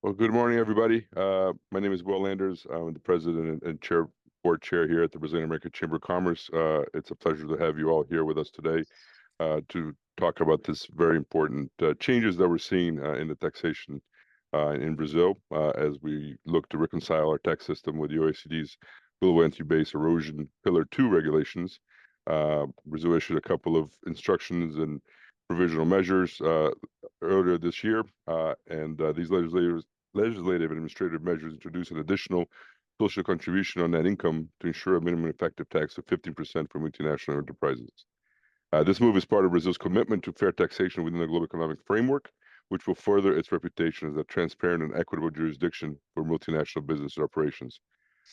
Well, good morning, everybody. My name is Will Landers. I'm the president and board chair here at the Brazilian American Chamber of Commerce. It's a pleasure to have you all here with us today to talk about this very important changes that we're seeing in the taxation in Brazil as we look to reconcile our tax system with the OECD's global entity-based erosion Pillar 2 regulations. Brazil issued a couple of instructions and provisional measures earlier this year, and these legislative and administrative measures introduce an additional social contribution on net income to ensure a minimum effective tax of 15% for multinational enterprises. This move is part of Brazil's commitment to fair taxation within the global economic framework, which will further its reputation as a transparent and equitable jurisdiction for multinational business operations.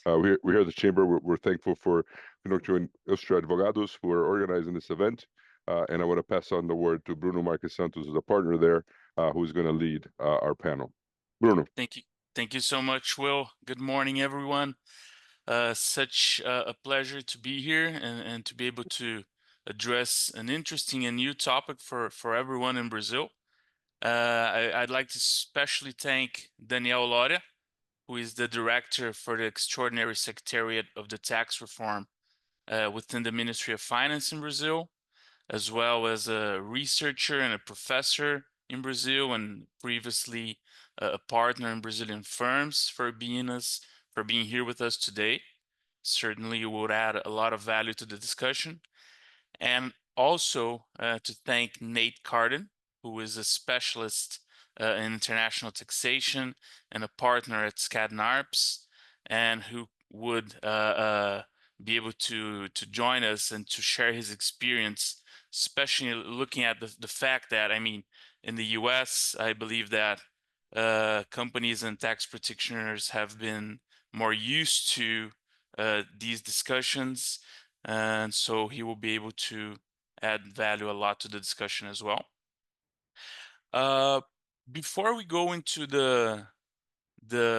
We're here at the Chamber. We're thankful for Finocchio and Ustra Advogados who are organizing this event. And I want to pass on the word to Bruno Marques Santos, who's a partner there, who's going to lead our panel. Bruno. Thank you. Thank you so much, Will. Good morning, everyone. Such a pleasure to be here and to be able to address an interesting and new topic for everyone in Brazil. I'd like to especially thank Nathaniel Loria, who is the director for the Extraordinary Secretariat of the Tax Reform within the Ministry of Finance in Brazil, as well as a researcher and a professor in Brazil, and previously a partner in Brazilian firms, for being here with us today. Certainly, you would add a lot of value to the discussion. And also to thank Nate Carden, who is a specialist in international taxation and a partner at Skadden Arps, and who would be able to join us and to share his experience, especially looking at the fact that, I mean, in the US, I believe that companies and tax practitioners have been more used to these discussions, and so he will be able to add value a lot to the discussion as well. Before we go into the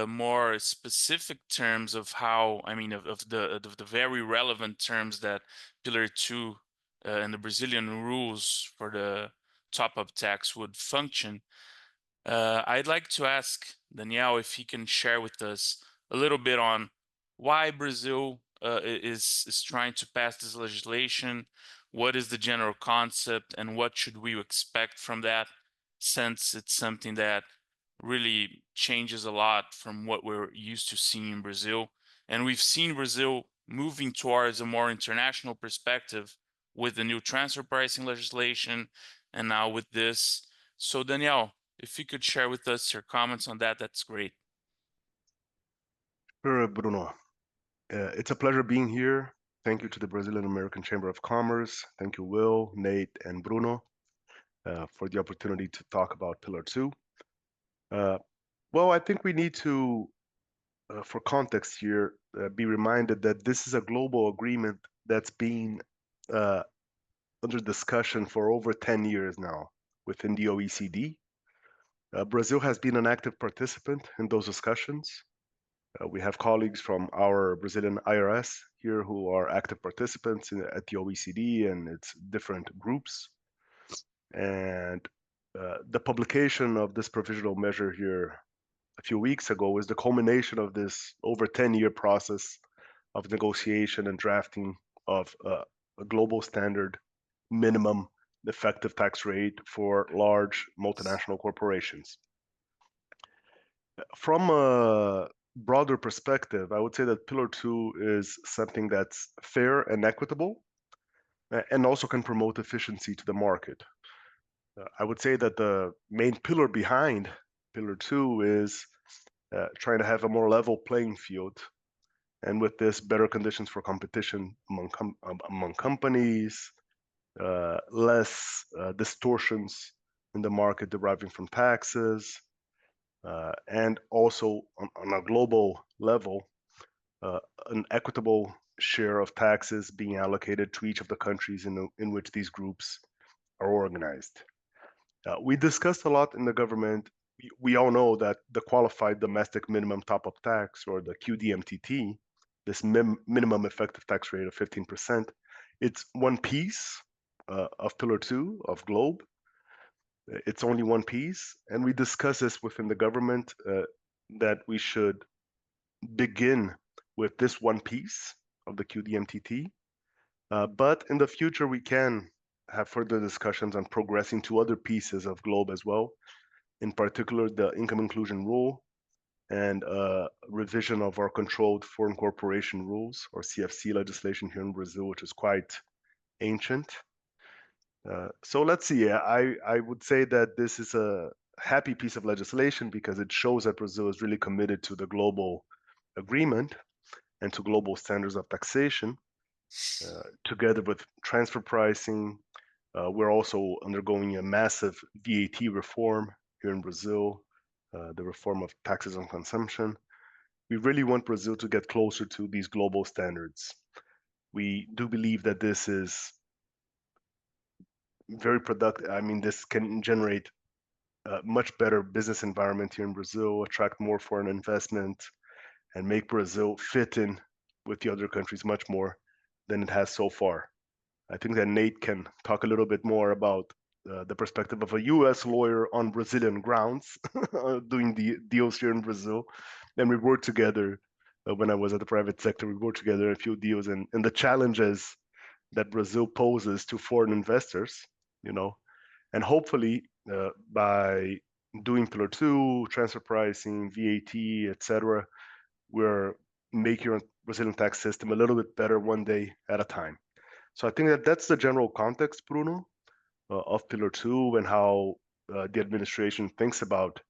more specific terms of how, I mean, of the very relevant terms that Pillar 2 and the Brazilian rules for the top-up tax would function, I'd like to ask Nathaniel if he can share with us a little bit on why Brazil is trying to pass this legislation, what is the general concept, and what should we expect from that, since it's something that really changes a lot from what we're used to seeing in Brazil. And we've seen Brazil moving towards a more international perspective with the new transfer pricing legislation and now with this. So Nathaniel, if you could share with us your comments on that, that's great. Sure, Bruno. It's a pleasure being here. Thank you to the Brazilian American Chamber of Commerce. Thank you, Will, Nate, and Bruno, for the opportunity to talk about Pillar 2. Well, I think we need to, for context here, be reminded that this is a global agreement that's been under discussion for over 10 years now within the OECD. Brazil has been an active participant in those discussions. We have colleagues from our Brazilian IRS here who are active participants at the OECD and its different groups. And the publication of this provisional measure here a few weeks ago is the culmination of this over 10-year process of negotiation and drafting of a global standard minimum effective tax rate for large multinational corporations. From a broader perspective, I would say that Pillar 2 is something that's fair and equitable and also can promote efficiency to the market. I would say that the main pillar behind Pillar 2 is trying to have a more level playing field, and with this, better conditions for competition among companies, less distortions in the market deriving from taxes, and also on a global level, an equitable share of taxes being allocated to each of the countries in which these groups are organized. We discussed a lot in the government. We all know that the qualified domestic minimum top-up tax, or the QDMTT, this minimum effective tax rate of 15%, it's one piece of Pillar 2 of GLOBE. It's only one piece, and we discuss this within the government that we should begin with this one piece of the QDMTT, but in the future we can have further discussions on progressing to other pieces of GLOBE as well, in particular the income inclusion rule and revision of our controlled foreign corporation rules, or CFC legislation here in Brazil, which is quite ancient. So let's see. I would say that this is a happy piece of legislation because it shows that Brazil is really committed to the global agreement and to global standards of taxation, together with transfer pricing. We're also undergoing a massive VAT reform here in Brazil, the reform of taxes on consumption. We really want Brazil to get closer to these global standards. We do believe that this is very productive. I mean, this can generate a much better business environment here in Brazil, attract more foreign investment, and make Brazil fit in with the other countries much more than it has so far. I think that Nate can talk a little bit more about the perspective of a US lawyer on Brazilian grounds, doing the deals here in Brazil. And we worked together when I was at the private sector, we worked together a few deals and the challenges that Brazil poses to foreign investors, you know, and hopefully by doing Pillar 2, transfer pricing, VAT, etc., we're making our Brazilian tax system a little bit better one day at a time. So I think that that's the general context, Bruno, of Pillar 2 and how the administration thinks about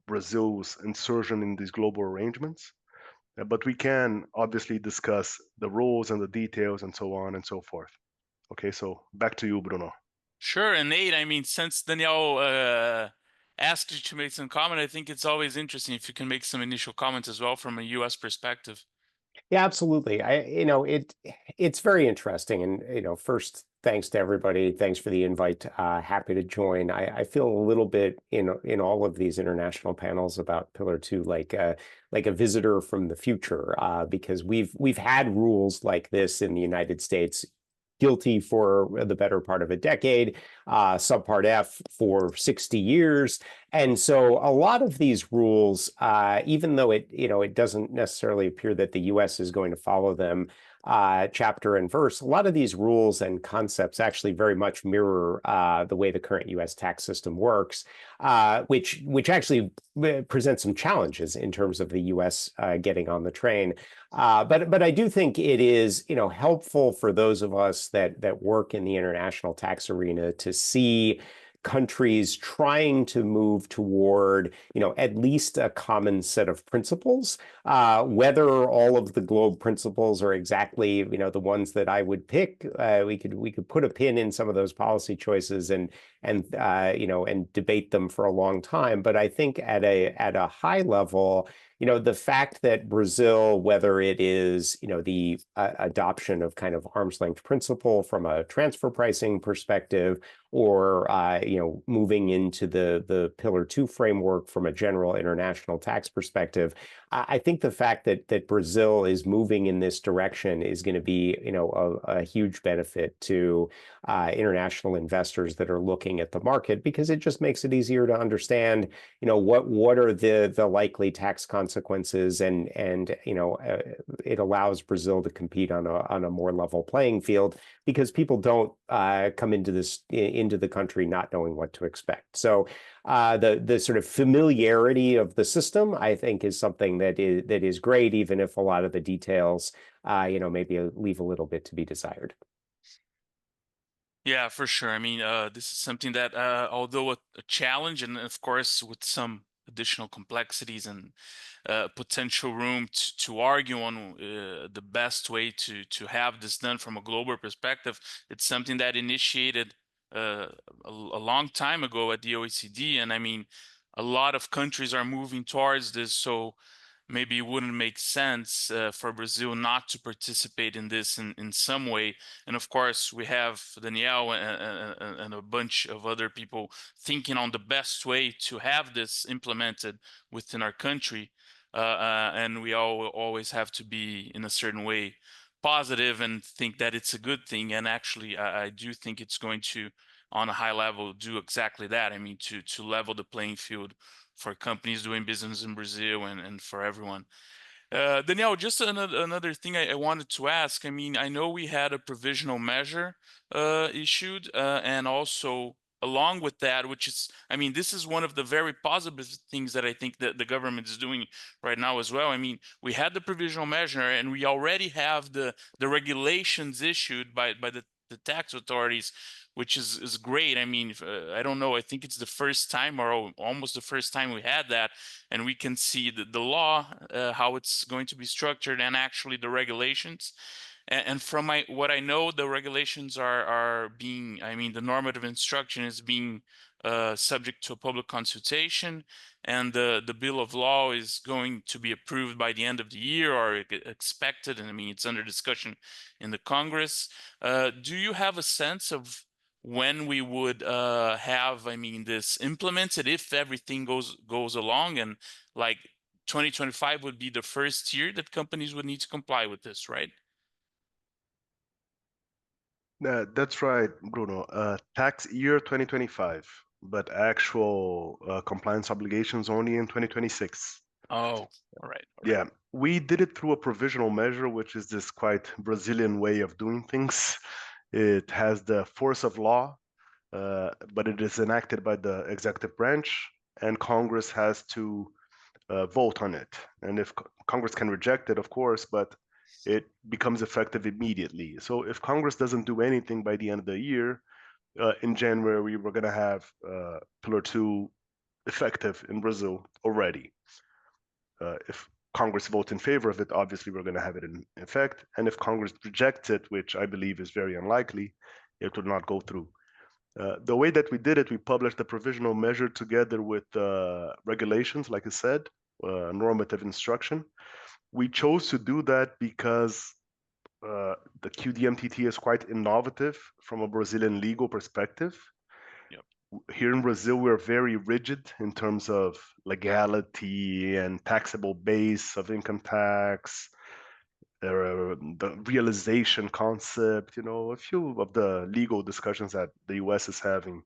Brazil's insertion in these global arrangements. But we can obviously discuss the rules and the details and so on and so forth. Okay, so back to you, Bruno. Sure, and Nate, I mean, since Daniel asked you to make some comment, I think it's always interesting if you can make some initial comments as well from a U.S. perspective. Yeah, absolutely. It's very interesting. And, first, thanks to everybody. Thanks for the invite. Happy to join. I feel a little bit in all of these international panels about Pillar 2 like a visitor from the future, because we've had rules like this in the United States, guilty for the better part of a decade, Subpart F for 60 years. And so a lot of these rules, even though it doesn't necessarily appear that the US is going to follow them chapter and verse, a lot of these rules and concepts actually very much mirror the way the current US tax system works, which actually presents some challenges in terms of the US getting on the train. But I do think it is helpful for those of us that work in the international tax arena to see countries trying to move toward at least a common set of principles. Whether all of the GLOBE principles are exactly the ones that I would pick, we could put a pin in some of those policy choices and debate them for a long time. But I think at a high level, the fact that Brazil, whether it is, the adoption of kind of arm's length principle from a transfer pricing perspective, or, moving into the Pillar 2 framework from a general international tax perspective, I think the fact that Brazil is moving in this direction is going to be, a huge benefit to international investors that are looking at the market, because it just makes it easier to understand, what are the likely tax consequences, and it allows Brazil to compete on a more level playing field, because people don't come into the country not knowing what to expect. So the sort of familiarity of the system, I think, is something that is great, even if a lot of the details, maybe leave a little bit to be desired. Yeah, for sure. I mean, this is something that, although a challenge, and of course with some additional complexities and potential room to argue on the best way to have this done from a global perspective, it's something that initiated a long time ago at the OECD. And I mean, a lot of countries are moving towards this, so maybe it wouldn't make sense for Brazil not to participate in this in some way. And of course, we have Daniel and a bunch of other people thinking on the best way to have this implemented within our country. And we all always have to be in a certain way positive and think that it's a good thing. And actually, I do think it's going to, on a high level, do exactly that. I mean, to level the playing field for companies doing business in Brazil and for everyone. Daniel, just another thing I wanted to ask. I mean, I know we had a provisional measure issued, and also along with that, which is, I mean, this is one of the very positive things that I think that the government is doing right now as well. I mean, we had the provisional measure, and we already have the regulations issued by the tax authorities, which is great. I mean, I don't know, I think it's the first time or almost the first time we had that, and we can see the law, how it's going to be structured, and actually the regulations. And from what I know, the regulations are being, I mean, the normative instruction is being subject to a public consultation, and the bill of law is going to be approved by the end of the year, or expected. And I mean, it's under discussion in the Congress. Do you have a sense of when we would have, I mean, this implemented, if everything goes along, and like 2025 would be the first year that companies would need to comply with this, right? That's right, Bruno. Tax year 2025, but actual compliance obligations only in 2026. Oh, all right. Yeah, we did it through a provisional measure, which is this quite Brazilian way of doing things. It has the force of law, but it is enacted by the executive branch, and Congress has to vote on it. And if Congress can reject it, of course, but it becomes effective immediately. So if Congress doesn't do anything by the end of the year, in January, we're going to have Pillar 2 effective in Brazil already. If Congress votes in favor of it, obviously we're going to have it in effect. And if Congress rejects it, which I believe is very unlikely, it would not go through. The way that we did it, we published the provisional measure together with regulations, like I said, normative instruction. We chose to do that because the QDMTT is quite innovative from a Brazilian legal perspective. Yep. Here in Brazil, we're very rigid in terms of legality and taxable base of income tax, the realization concept, you know, a few of the legal discussions that the US is having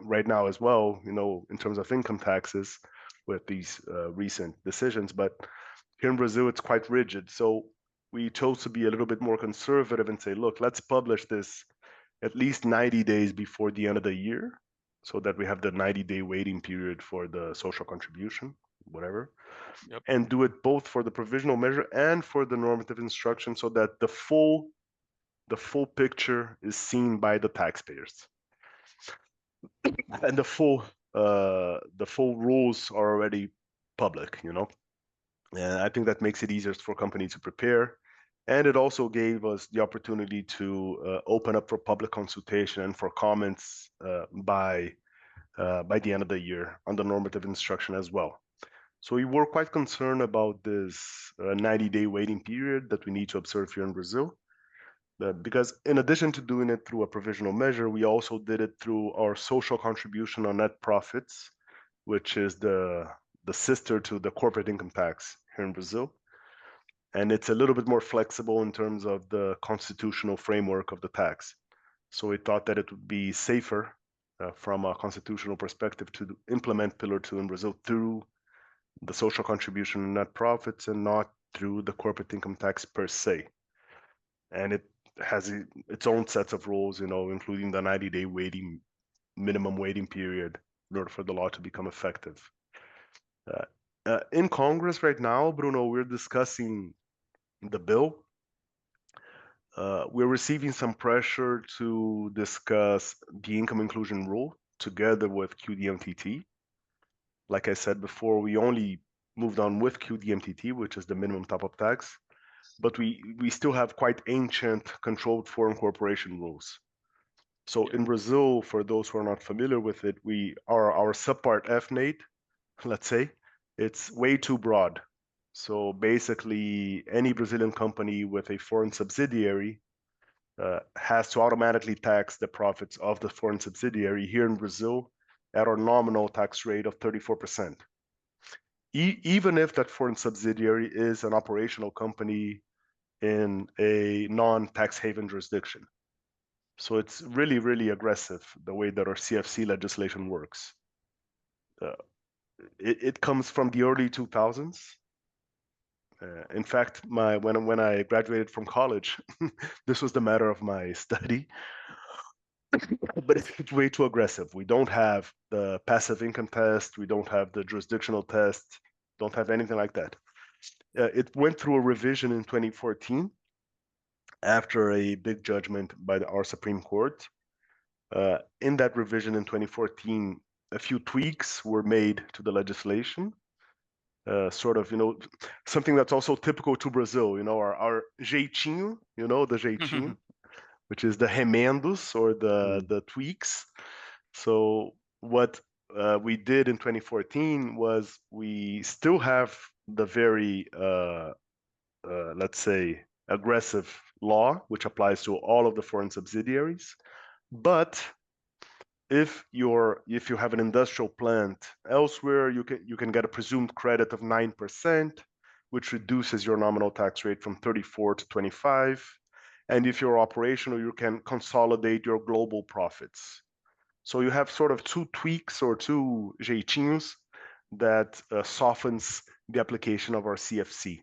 right now as well, you know, in terms of income taxes with these recent decisions. But here in Brazil, it's quite rigid. So we chose to be a little bit more conservative and say, look, let's publish this at least 90 days before the end of the year, so that we have the 90-day waiting period for the social contribution, whatever. Yep. And do it both for the provisional measure and for the normative instruction, so that the full picture is seen by the taxpayers. And the full rules are already public, you know. And I think that makes it easier for companies to prepare. And it also gave us the opportunity to open up for public consultation and for comments by the end of the year on the normative instruction as well. So we were quite concerned about this 90-day waiting period that we need to observe here in Brazil. Because in addition to doing it through a provisional measure, we also did it through our social contribution on net profits, which is the sister to the corporate income tax here in Brazil. And it's a little bit more flexible in terms of the constitutional framework of the tax. So we thought that it would be safer from a constitutional perspective to implement Pillar 2 in Brazil through the social contribution and net profits, and not through the corporate income tax per se. And it has its own sets of rules, you know, including the 90-day minimum waiting period in order for the law to become effective. In Congress right now, Bruno, we're discussing the bill. We're receiving some pressure to discuss the income inclusion rule together with QDMTT. Like I said before, we only moved on with QDMTT, which is the minimum top-up tax, but we still have quite ancient controlled foreign corporation rules. So in Brazil, for those who are not familiar with it, our subpart F, Nate, let's say, it's way too broad. So basically, any Brazilian company with a foreign subsidiary has to automatically tax the profits of the foreign subsidiary here in Brazil at our nominal tax rate of 34%. Even if that foreign subsidiary is an operational company in a non-tax haven jurisdiction. So it's really, really aggressive the way that our CFC legislation works. It comes from the early 2000s. In fact, when I graduated from college, this was the matter of my study. But it's way too aggressive. We don't have the passive income test. We don't have the jurisdictional test. Don't have anything like that. It went through a revision in 2014 after a big judgment by our Supreme Court. In that revision in 2014, a few tweaks were made to the legislation. Sort of, something that's also typical to Brazil, our jeitinho, the jeitinho, which is the remendos or the tweaks. So what we did in 2014 was we still have the very, let's say, aggressive law, which applies to all of the foreign subsidiaries. But if you have an industrial plant elsewhere, you can get a presumed credit of 9%, which reduces your nominal tax rate from 34 to 25. And if you're operational, you can consolidate your global profits. So you have sort of two tweaks or two jeitinhos that softens the application of our CFC.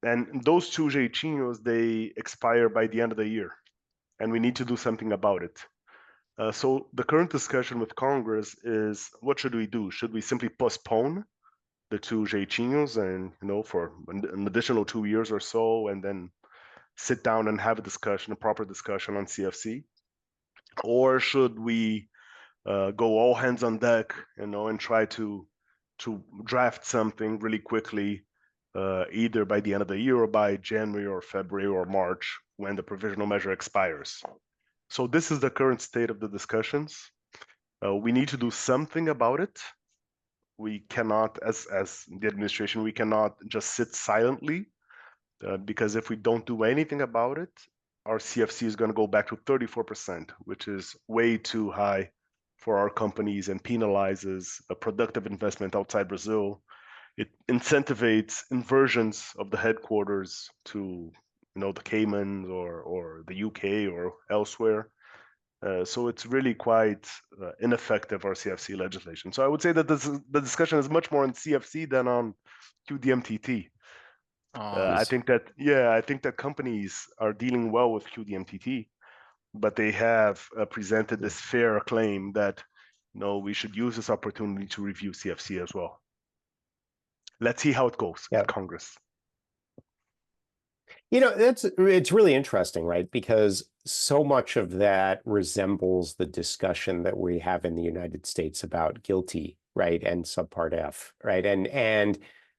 And those two jeitinhos, they expire by the end of the year, and we need to do something about it. So the current discussion with Congress is, what should we do? Should we simply postpone the two jeitinhos and, for an additional 2 years or so, and then sit down and have a proper discussion on CFC? Or should we go all hands on deck, and try to draft something really quickly, either by the end of the year or by January or February or March when the provisional measure expires? So this is the current state of the discussions. We need to do something about it. We cannot, as the administration, we cannot just sit silently, because if we don't do anything about it, our CFC is going to go back to 34%, which is way too high for our companies and penalizes a productive investment outside Brazil. It incentivizes inversions of the headquarters to, the Caymans or the UK or elsewhere. So it's really quite ineffective, our CFC legislation. So I would say that the discussion is much more on CFC than on QDMTT. I think that companies are dealing well with QDMTT, but they have presented this fair claim that we should use this opportunity to review CFC as well. Let's see how it goes with Congress. It's really interesting, right? Because so much of that resembles the discussion that we have in the United States about guilty, right, and subpart F, right? And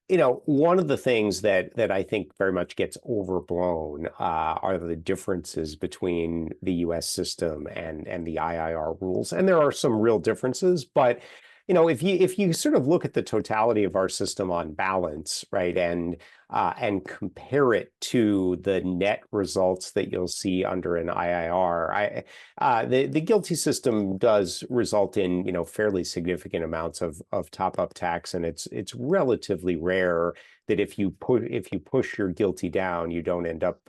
one of the things that I think very much gets overblown are the differences between the U.S. system and the IIR rules, and there are some real differences, but if you sort of look at the totality of our system on balance, right, and compare it to the net results that you'll see under an IIR, the guilty system does result in fairly significant amounts of top-up tax, and it's relatively rare that if you push your guilty down, you don't end up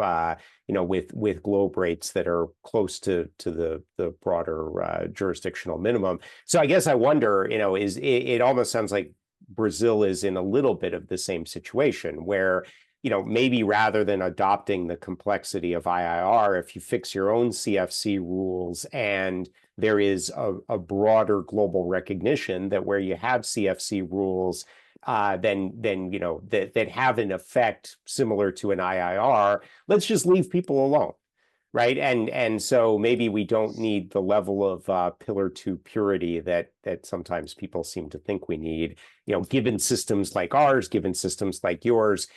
with globe rates that are close to the broader jurisdictional minimum. So I guess I wonder, it almost sounds like Brazil is in a little bit of the same situation where, maybe rather than adopting the complexity of IIR, if you fix your own CFC rules and there is a broader global recognition that where you have CFC rules, then that have an effect similar to an IIR, let's just leave people alone, right? And so maybe we don't need the level of Pillar 2 purity that sometimes people seem to think we need. Given systems like ours, given systems like yours,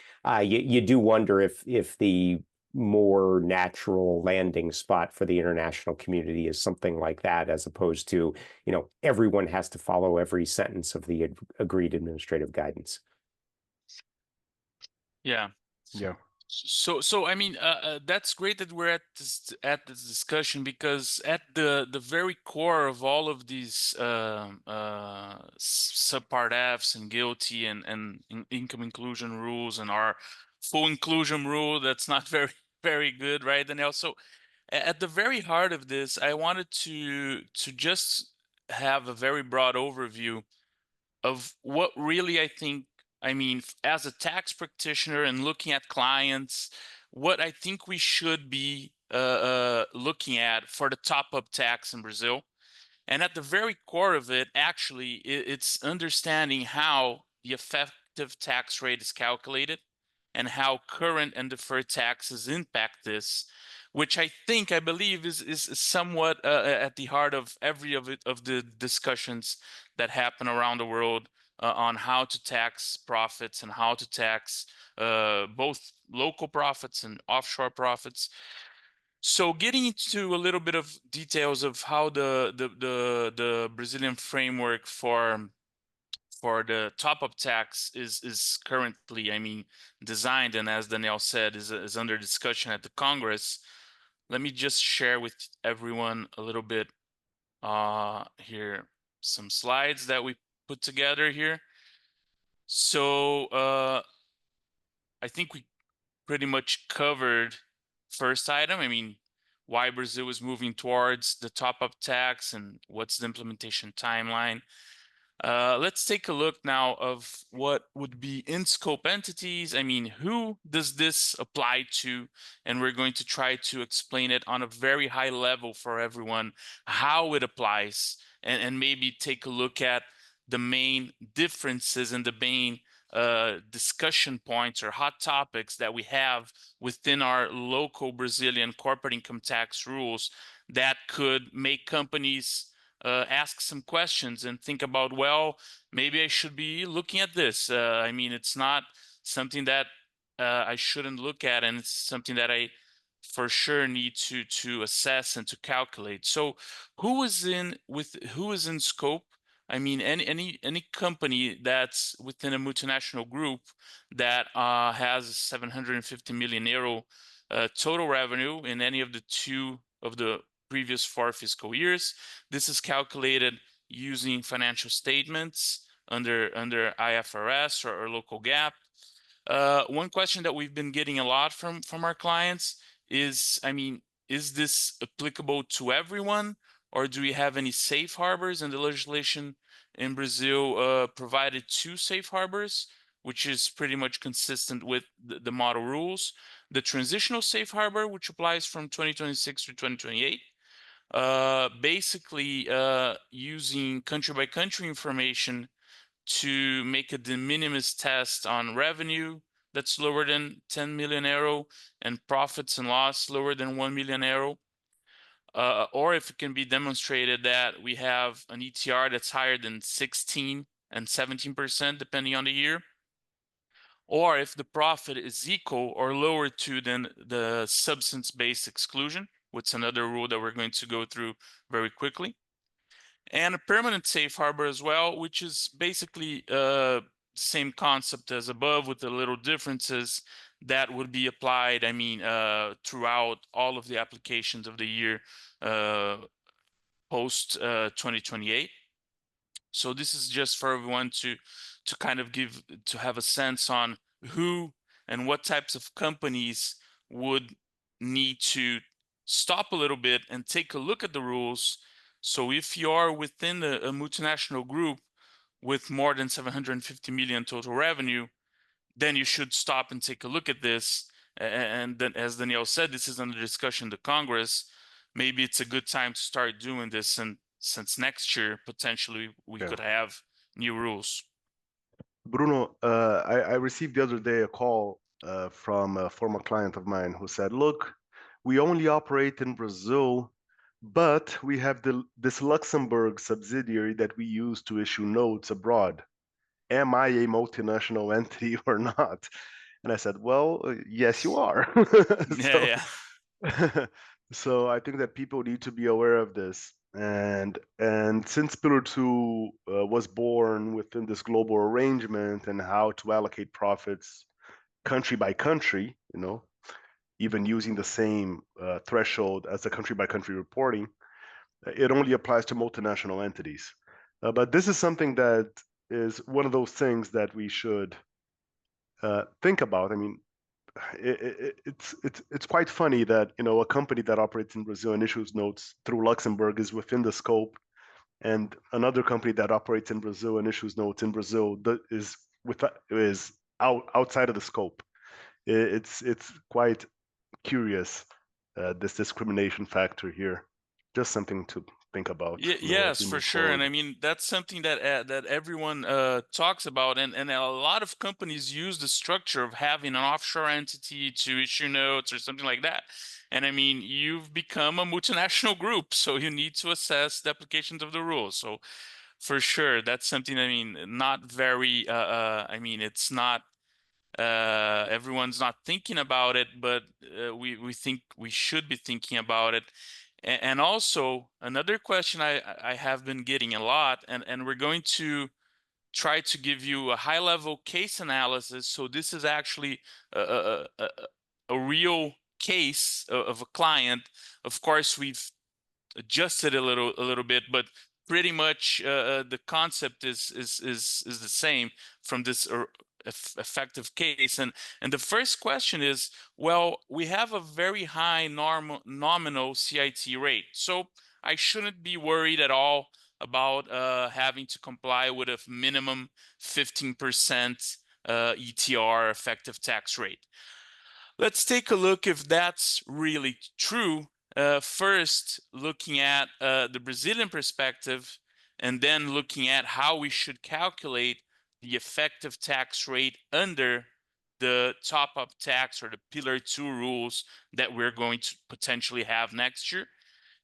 you do wonder if the more natural landing spot for the international community is something like that, as opposed to, everyone has to follow every sentence of the agreed administrative guidance. Yeah. So I mean, that's great that we're at this discussion, because at the very core of all of these subpart Fs and guilty and income inclusion rules and our full inclusion rule that's not very good, right, Daniel? So at the very heart of this, I wanted to just have a very broad overview of what really I mean, as a tax practitioner and looking at clients, what I think we should be looking at for the top-up tax in Brazil. And at the very core of it, actually, it's understanding how the effective tax rate is calculated and how current and deferred taxes impact this, which I believe is somewhat at the heart of every of the discussions that happen around the world on how to tax profits and how to tax both local profits and offshore profits. So getting into a little bit of details of how the Brazilian framework for the top-up tax is currently, I mean, designed, and as Daniel said, is under discussion at the Congress. Let me just share with everyone a little bit here, some slides that we put together here. So I think we pretty much covered first item. I mean, why Brazil is moving towards the top-up tax and what's the implementation timeline. Let's take a look now of what would be in-scope entities. I mean, who does this apply to? And we're going to try to explain it on a very high level for everyone, how it applies, and maybe take a look at the main differences and the main discussion points or hot topics that we have within our local Brazilian corporate income tax rules that could make companies ask some questions and think about, well, maybe I should be looking at this. I mean, it's not something that I shouldn't look at, and it's something that I for sure need to assess and to calculate. So who is in scope? I mean, any company that's within a multinational group that has 750 million euro total revenue in any of the two of the previous 4 fiscal years. This is calculated using financial statements under IFRS or local GAAP. One question that we've been getting a lot from our clients is, I mean, is this applicable to everyone, or do we have any safe harbors? And the legislation in Brazil provided 2 safe harbors, which is pretty much consistent with the model rules. The transitional safe harbor, which applies from 2026 to 2028, basically using country by country information to make a de minimis test on revenue that's lower than 10 million euro and profits and loss lower than 1 million euro. Or if it can be demonstrated that we have an ETR that's higher than 16 and 17%, depending on the year, or if the profit is equal or lower to than the substance-based exclusion, which is another rule that we're going to go through very quickly. And a permanent safe harbor as well, which is basically same concept as above with the little differences that would be applied, I mean, throughout all of the applications of the year post 2028. So this is just for everyone to kind of have a sense on who and what types of companies would need to stop a little bit and take a look at the rules. So if you are within a multinational group with more than 750 million total revenue, then you should stop and take a look at this. And then, as Daniel said, this is under discussion in the Congress. Maybe it's a good time to start doing this, and since next year, potentially, we could have new rules. Bruno, I received the other day a call from a former client of mine who said, look, we only operate in Brazil, but we have this Luxembourg subsidiary that we use to issue notes abroad. Am I a multinational entity or not? And I said, well, yes, you are. So I think that people need to be aware of this. And since Pillar 2 was born within this global arrangement and how to allocate profits country by country, you know, even using the same threshold as the country by country reporting, it only applies to multinational entities. But this is something that is one of those things that we should think about. I mean, it's quite funny that a company that operates in Brazil and issues notes through Luxembourg is within the scope, and another company that operates in Brazil and issues notes in Brazil is outside of the scope. It's quite curious, this discrimination factor here. Just something to think about, as Yes, we for move sure. And forward. I mean, that's something that everyone talks about, and a lot of companies use the structure of having an offshore entity to issue notes or something like that. And I mean, you've become a multinational group, so you need to assess the applications of the rules. So for sure, that's something, I mean, not very I mean, it's not everyone's not thinking about it, but we think we should be thinking about it. And also another question I have been getting a lot, and we're going to try to give you a high-level case analysis. So this is actually a real case of a client. Of course, we've adjusted a little bit, but pretty much the concept is the same from this effective case. And the first question is, well, we have a very high nominal CIT rate, so I shouldn't be worried at all about having to comply with a minimum 15% ETR, effective tax rate. Let's take a look if that's really true. First, looking at the Brazilian perspective, and then looking at how we should calculate the effective tax rate under the top-up tax or the Pillar 2 rules that we're going to potentially have next year.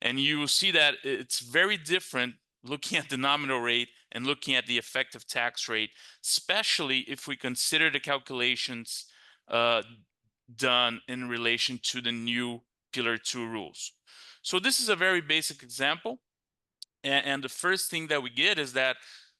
And you will see that it's very different looking at the nominal rate and looking at the effective tax rate, especially if we consider the calculations done in relation to the new Pillar 2 rules. So this is a very basic example. And the first thing that we get is that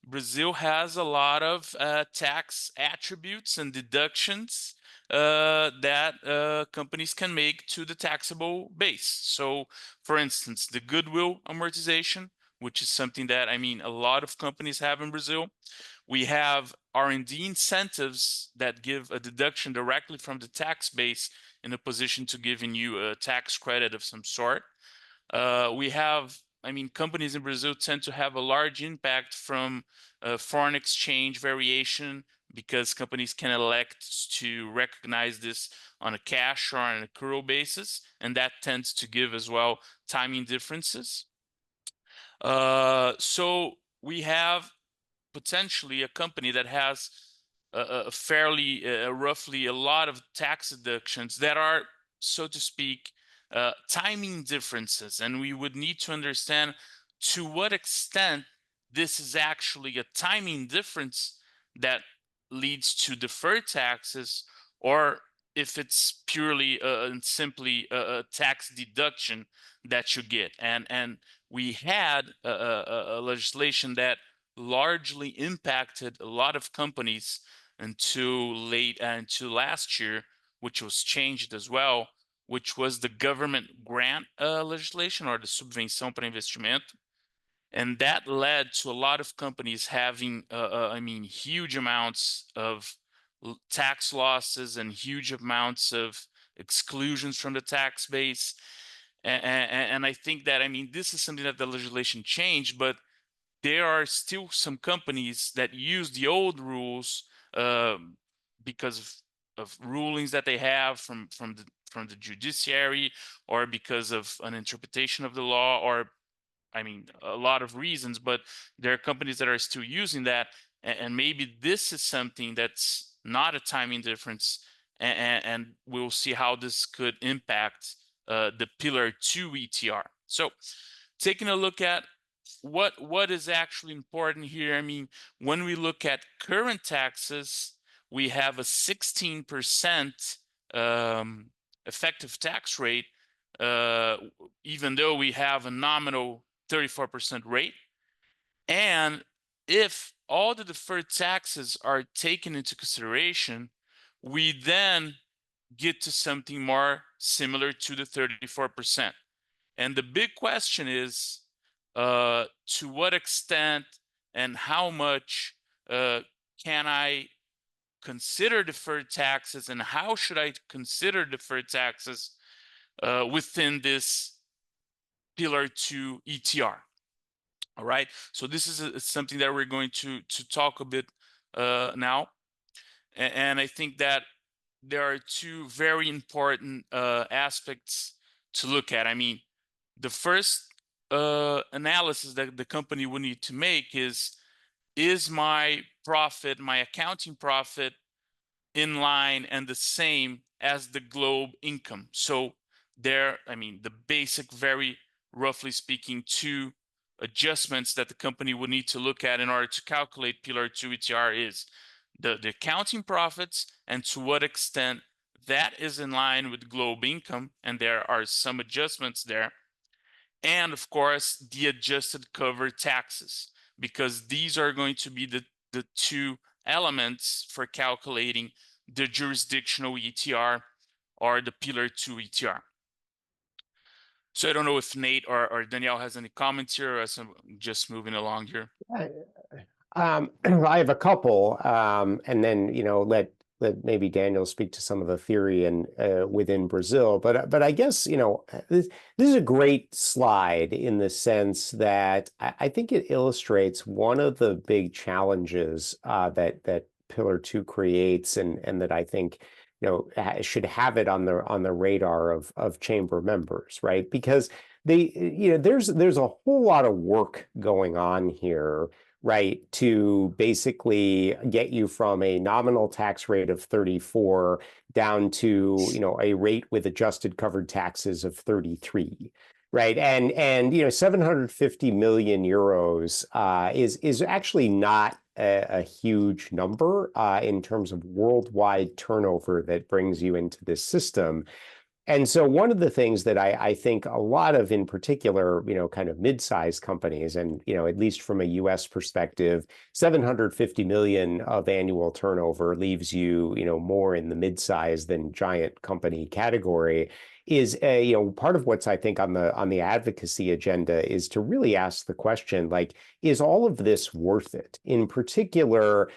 Brazil has a lot of tax attributes and deductions that companies can make to the taxable base. So, for instance, the goodwill amortization, which is something that, I mean, a lot of companies have in Brazil. We have R&D incentives that give a deduction directly from the tax base in a position to giving you a tax credit of some sort. We have, I mean, companies in Brazil tend to have a large impact from foreign exchange variation because companies can elect to recognize this on a cash or on an accrual basis, and that tends to give as well timing differences. So we have potentially a company that has a fairly roughly a lot of tax deductions that are, so to speak, timing differences, and we would need to understand to what extent this is actually a timing difference that leads to deferred taxes, or if it's purely and simply a tax deduction that you get. And we had a legislation that largely impacted a lot of companies until last year, which was changed as well, which was the government grant legislation, or the Subvenção para Investimento. And that led to a lot of companies having, I mean, huge amounts of tax losses and huge amounts of exclusions from the tax base. And I think that, I mean, this is something that the legislation changed, but there are still some companies that use the old rules because of rulings that they have from the judiciary, or because of an interpretation of the law, or I mean, a lot of reasons, but there are companies that are still using that, and maybe this is something that's not a timing difference, and we'll see how this could impact the Pillar 2 ETR. So taking a look at what is actually important here, I mean, when we look at current taxes, we have a 16% effective tax rate, even though we have a nominal 34% rate. And if all the deferred taxes are taken into consideration, we then get to something more similar to the 34%. And the big question is, to what extent and how much can I consider deferred taxes and how should I consider deferred taxes within this Pillar 2 ETR. All right, so this is something that we're going to talk a bit now. And I think that there are two very important aspects to look at. I mean, the first analysis that the company will need to make is my profit, my accounting profit, in line and the same as the globe income? So there, I mean, the basic, very roughly speaking, two adjustments that the company would need to look at in order to calculate Pillar 2 ETR is the accounting profits and to what extent that is in line with globe income, and there are some adjustments there. And of course, the adjusted covered taxes, because these are going to be the two elements for calculating the jurisdictional ETR or the Pillar 2 ETR. So I don't know if Nate or Danielle has any comments here, or as I'm just moving along here. I have a couple, and then let maybe Daniel speak to some of the theory and within Brazil. But I guess this is a great slide in the sense that I think it illustrates one of the big challenges that Pillar 2 creates, and that I think should have it on the radar of chamber members, right? Because there's a whole lot of work going on here, right, to basically get you from a nominal tax rate of 34 down to a rate with adjusted covered taxes of 33. Right, and 750 million euros is actually not a huge number in terms of worldwide turnover that brings you into this system. And so one of the things that I think a lot of, in particular, kind of mid-sized companies, and at least from a U.S. perspective, 750 million of annual turnover leaves you more in the mid-size than giant company category, is part of what's, I think, on the advocacy agenda is to really ask the question, like, is all of this worth it? In particular,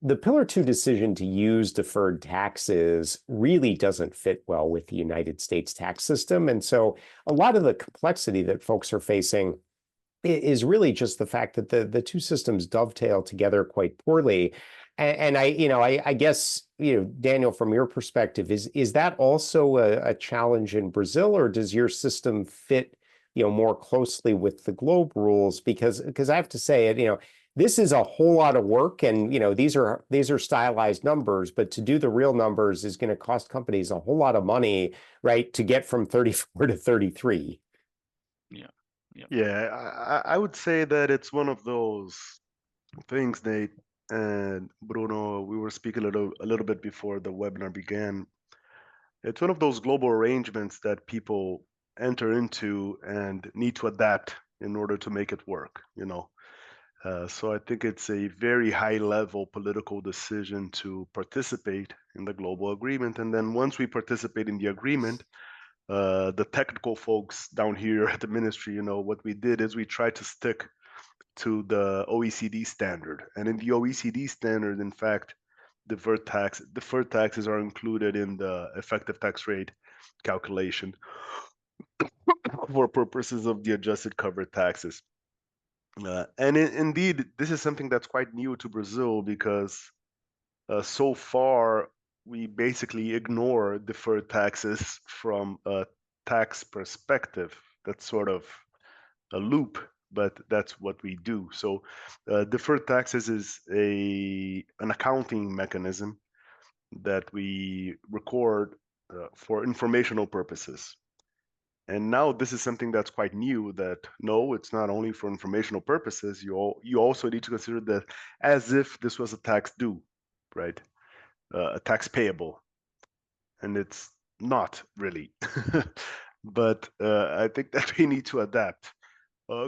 the Pillar 2 decision to use deferred taxes really doesn't fit well with the United States tax system. And so a lot of the complexity that folks are facing is really just the fact that the two systems dovetail together quite poorly. And I guess, Daniel, from your perspective, is that also a challenge in Brazil, or does your system fit, more closely with the globe rules? Because I have to say, this is a whole lot of work, and these are stylized numbers, but to do the real numbers is going to cost companies a whole lot of money, right, to get from 34 to 33. Yeah, I would say that it's one of those things, Nate and Bruno, we were speaking a little bit before the webinar began. It's one of those global arrangements that people enter into and need to adapt in order to make it work, So I think it's a very high-level political decision to participate in the global agreement. And then once we participate in the agreement, the technical folks down here at the ministry, what we did is we tried to stick to the OECD standard. And in the OECD standard, in fact, deferred taxes are included in the effective tax rate calculation for purposes of the adjusted covered taxes. And indeed, this is something that's quite new to Brazil, because so far we basically ignore deferred taxes from a tax perspective. That's sort of a loop, but that's what we do. So deferred taxes is an accounting mechanism that we record for informational purposes. And now this is something that's quite new, that no, it's not only for informational purposes. You also need to consider that as if this was a tax due, right? A tax payable. And it's not really. But I think that we need to adapt.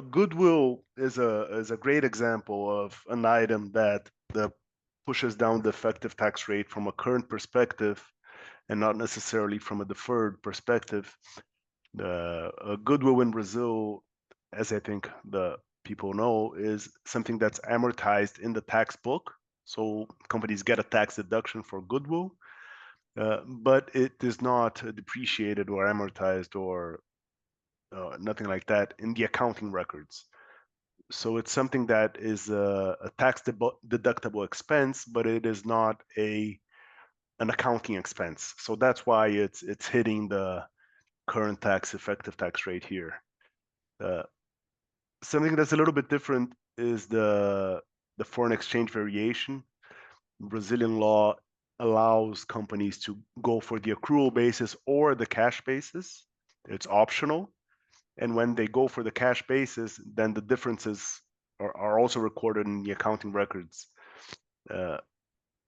Goodwill is a great example of an item that pushes down the effective tax rate from a current perspective and not necessarily from a deferred perspective. Goodwill in Brazil, as I think the people know, is something that's amortized in the tax book. So companies get a tax deduction for goodwill, but it is not depreciated or amortized or nothing like that in the accounting records. So it's something that is a tax deductible expense, but it is not an accounting expense. So that's why it's hitting the current effective tax rate here. Something that's a little bit different is the foreign exchange variation. Brazilian law allows companies to go for the accrual basis or the cash basis. It's optional. And when they go for the cash basis, then the differences are also recorded in the accounting records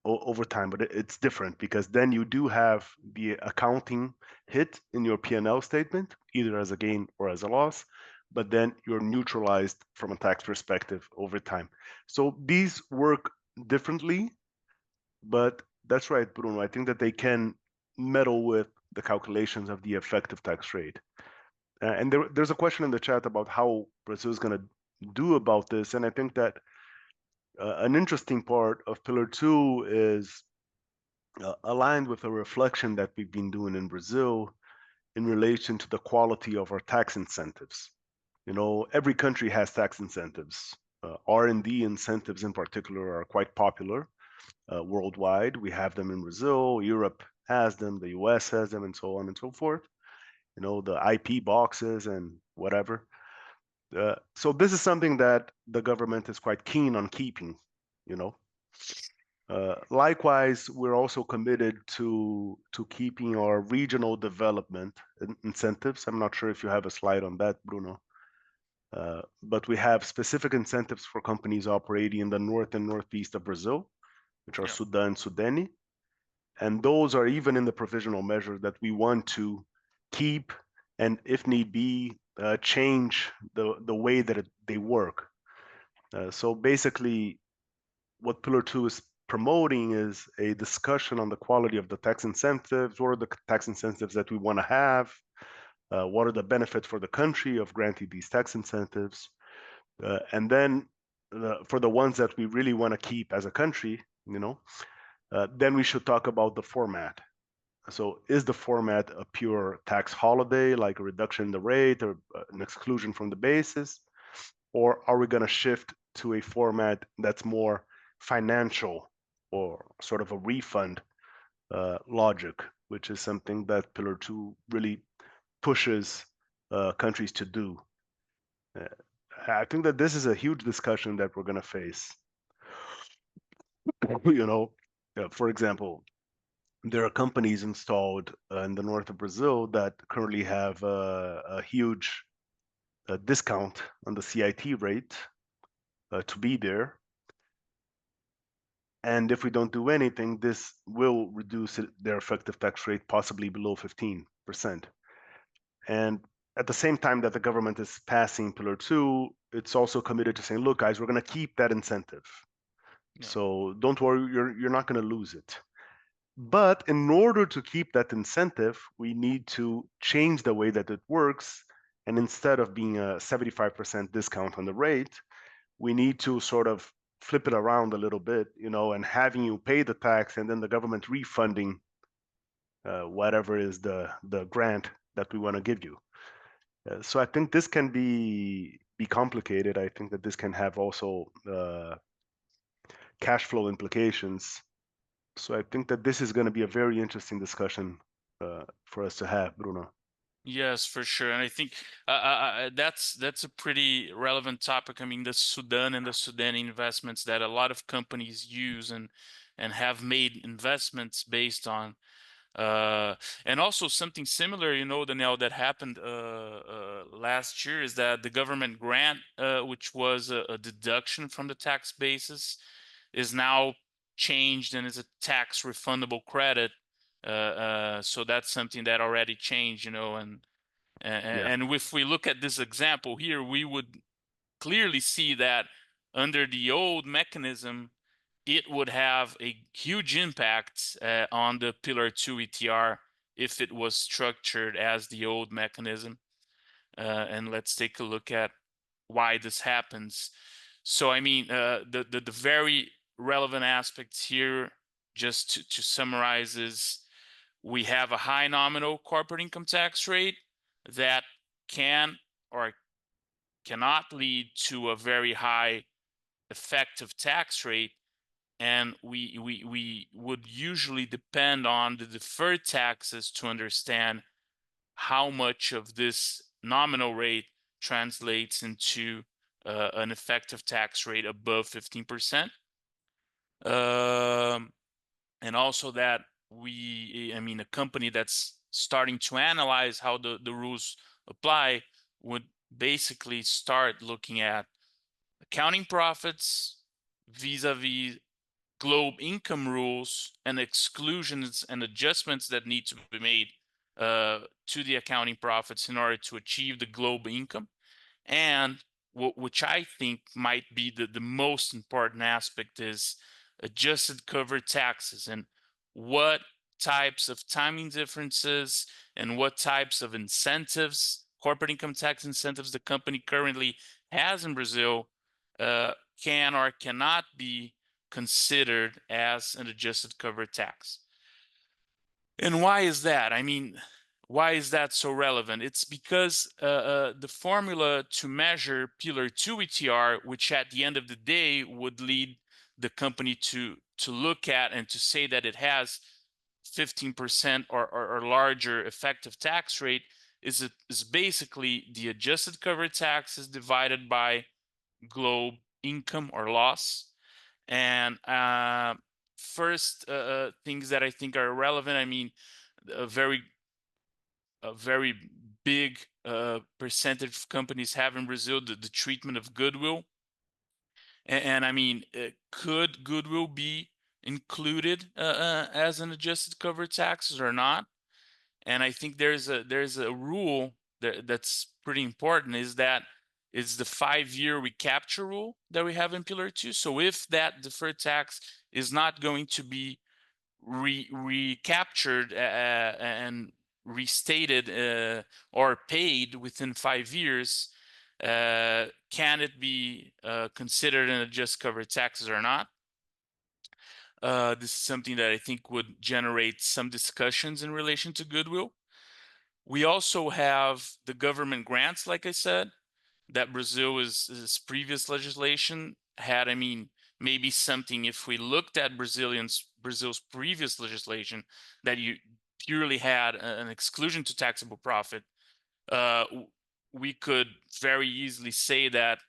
over time. But it's different because then you do have the accounting hit in your P&L statement, either as a gain or as a loss, but then you're neutralized from a tax perspective over time. So these work differently, but that's right, Bruno. I think that they can meddle with the calculations of the effective tax rate. And there's a question in the chat about how Brazil is going to do about this. And I think that an interesting part of Pillar 2 is aligned with a reflection that we've been doing in Brazil in relation to the quality of our tax incentives. You know, every country has tax incentives. R&D incentives in particular are quite popular worldwide. We have them in Brazil, Europe has them, the US has them, and so on and so forth. You know, the IP boxes and whatever. So this is something that the government is quite keen on keeping, you know. Likewise, we're also committed to keeping our regional development incentives. I'm not sure if you have a slide on that, Bruno. But we have specific incentives for companies operating in the north and northeast of Brazil, which are Sudan, Sudene. And those are even in the provisional measure that we want to keep and, if need be, change the way that they work. So basically, what Pillar 2 is promoting is a discussion on the quality of the tax incentives. What are the tax incentives that we want to have? What are the benefits for the country of granting these tax incentives? And then for the ones that we really want to keep as a country, you know, then we should talk about the format. So is the format a pure tax holiday, like a reduction in the rate or an exclusion from the basis? Or are we going to shift to a format that's more financial or sort of a refund logic, which is something that Pillar 2 really pushes countries to do? I think that this is a huge discussion that we're going to face. You know, for example, there are companies installed in the north of Brazil that currently have a huge discount on the CIT rate to be there. And if we don't do anything, this will reduce their effective tax rate possibly below 15%. And at the same time that the government is passing Pillar 2, it's also committed to saying, look, guys, we're going to keep that incentive. So don't worry, you're not going to lose it. But in order to keep that incentive, we need to change the way that it works. And instead of being a 75% discount on the rate, we need to sort of flip it around a little bit, you know, and having you pay the tax and then the government refunding whatever is the grant that we want to give you. So I think this can be complicated. I think that this can have also cash flow implications. So I think that this is going to be a very interesting discussion for us to have, Bruno. Yes, for sure. And I think that's a pretty relevant topic. I mean, the Sudan and the Sudani investments that a lot of companies use and have made investments based on. And also something similar, you know, Daniel, that happened last year is that the government grant, which was a deduction from the tax basis, is now changed and is a tax refundable credit. So that's something that already changed, you know, and if we look at this example here, we would clearly see that under the old mechanism, it would have a huge impact on the Pillar 2 ETR if it was structured as the old mechanism. And let's take a look at why this happens. So, I mean, the very relevant aspects here, just to summarize, is we have a high nominal corporate income tax rate that can or cannot lead to a very high effective tax rate, and we would usually depend on the deferred taxes to understand how much of this nominal rate translates into an effective tax rate above 15%. And also that a company that's starting to analyze how the rules apply would basically start looking at accounting profits vis-a-vis globe income rules and exclusions and adjustments that need to be made to the accounting profits in order to achieve the globe income. And which I think might be the most important aspect is adjusted covered taxes, and what types of timing differences and what types of incentives, corporate income tax incentives, the company currently has in Brazil can or cannot be considered as an adjusted covered tax. And why is that? I mean, why is that so relevant? It's because the formula to measure Pillar 2 ETR, which at the end of the day would lead the company to look at and to say that it has 15% or larger effective tax rate, is basically the adjusted covered taxes divided by globe income or loss. And first things that I think are relevant, I mean, a very big percentage of companies have in Brazil the treatment of goodwill. And I mean, could goodwill be included as an adjusted covered taxes or not? And I think there's a rule that's pretty important, is that it's the 5-year recapture rule that we have in Pillar 2. So if that deferred tax is not going to be recaptured and restated or paid within 5 years, can it be considered an adjusted covered taxes or not? This is something that I think would generate some discussions in relation to goodwill. We also have the government grants, like I said, that Brazil's previous legislation had. I mean, maybe something, if we looked at Brazil's previous legislation, that you purely had an exclusion to taxable profit, we could very easily say that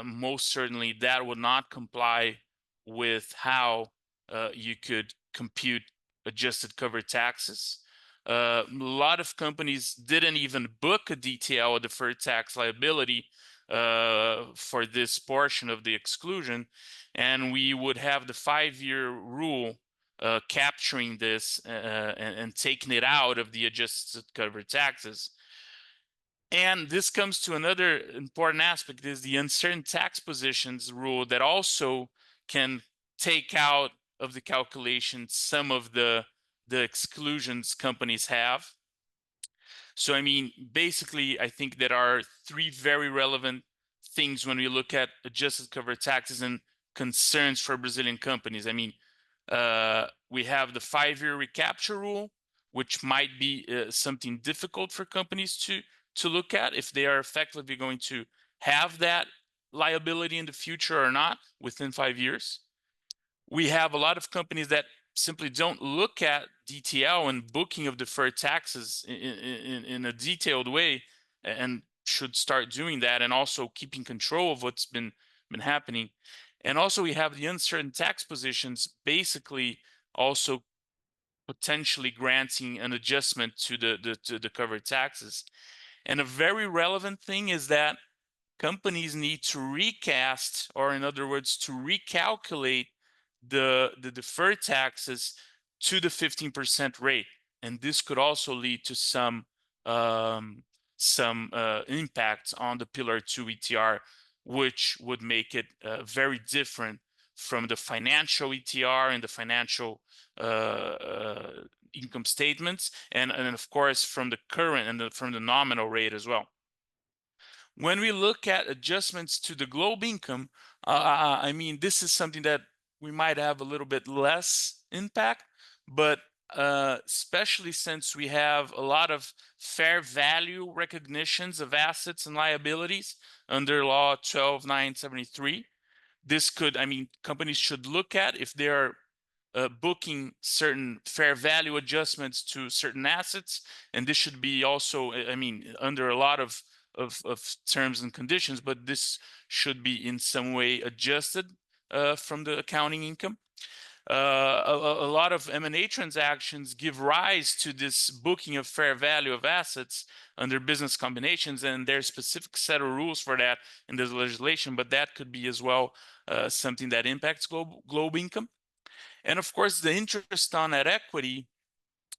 most certainly that would not comply with how you could compute adjusted covered taxes. A lot of companies didn't even book a DTL, a deferred tax liability, for this portion of the exclusion, and we would have the 5-year rule capturing this and taking it out of the adjusted covered taxes. And this comes to another important aspect, is the uncertain tax positions rule that also can take out of the calculation some of the exclusions companies have. So, I mean, basically, I think there are 3 very relevant things when we look at adjusted covered taxes and concerns for Brazilian companies. I mean, we have the 5-year recapture rule, which might be something difficult for companies to look at, if they are effectively going to have that liability in the future or not within 5 years. We have a lot of companies that simply don't look at DTL and booking of deferred taxes in a detailed way, and should start doing that, and also keeping control of what's been happening. And also we have the uncertain tax positions, basically also potentially granting an adjustment to the covered taxes. And a very relevant thing is that companies need to recast, or in other words, to recalculate the deferred taxes to the 15% rate. And this could also lead to some impact on the Pillar 2 ETR, which would make it very different from the financial ETR and the financial income statements, and of course from the current and from the nominal rate as well. When we look at adjustments to the globe income, I mean, this is something that we might have a little bit less impact, but especially since we have a lot of fair value recognitions of assets and liabilities under Law 12973. This could, I mean, companies should look at if they are booking certain fair value adjustments to certain assets, and this should be also, I mean, under a lot of terms and conditions, but this should be in some way adjusted from the accounting income. A lot of M&A transactions give rise to this booking of fair value of assets under business combinations, and there's a specific set of rules for that in the legislation, but that could be as well something that impacts globe income. And of course, the interest on that equity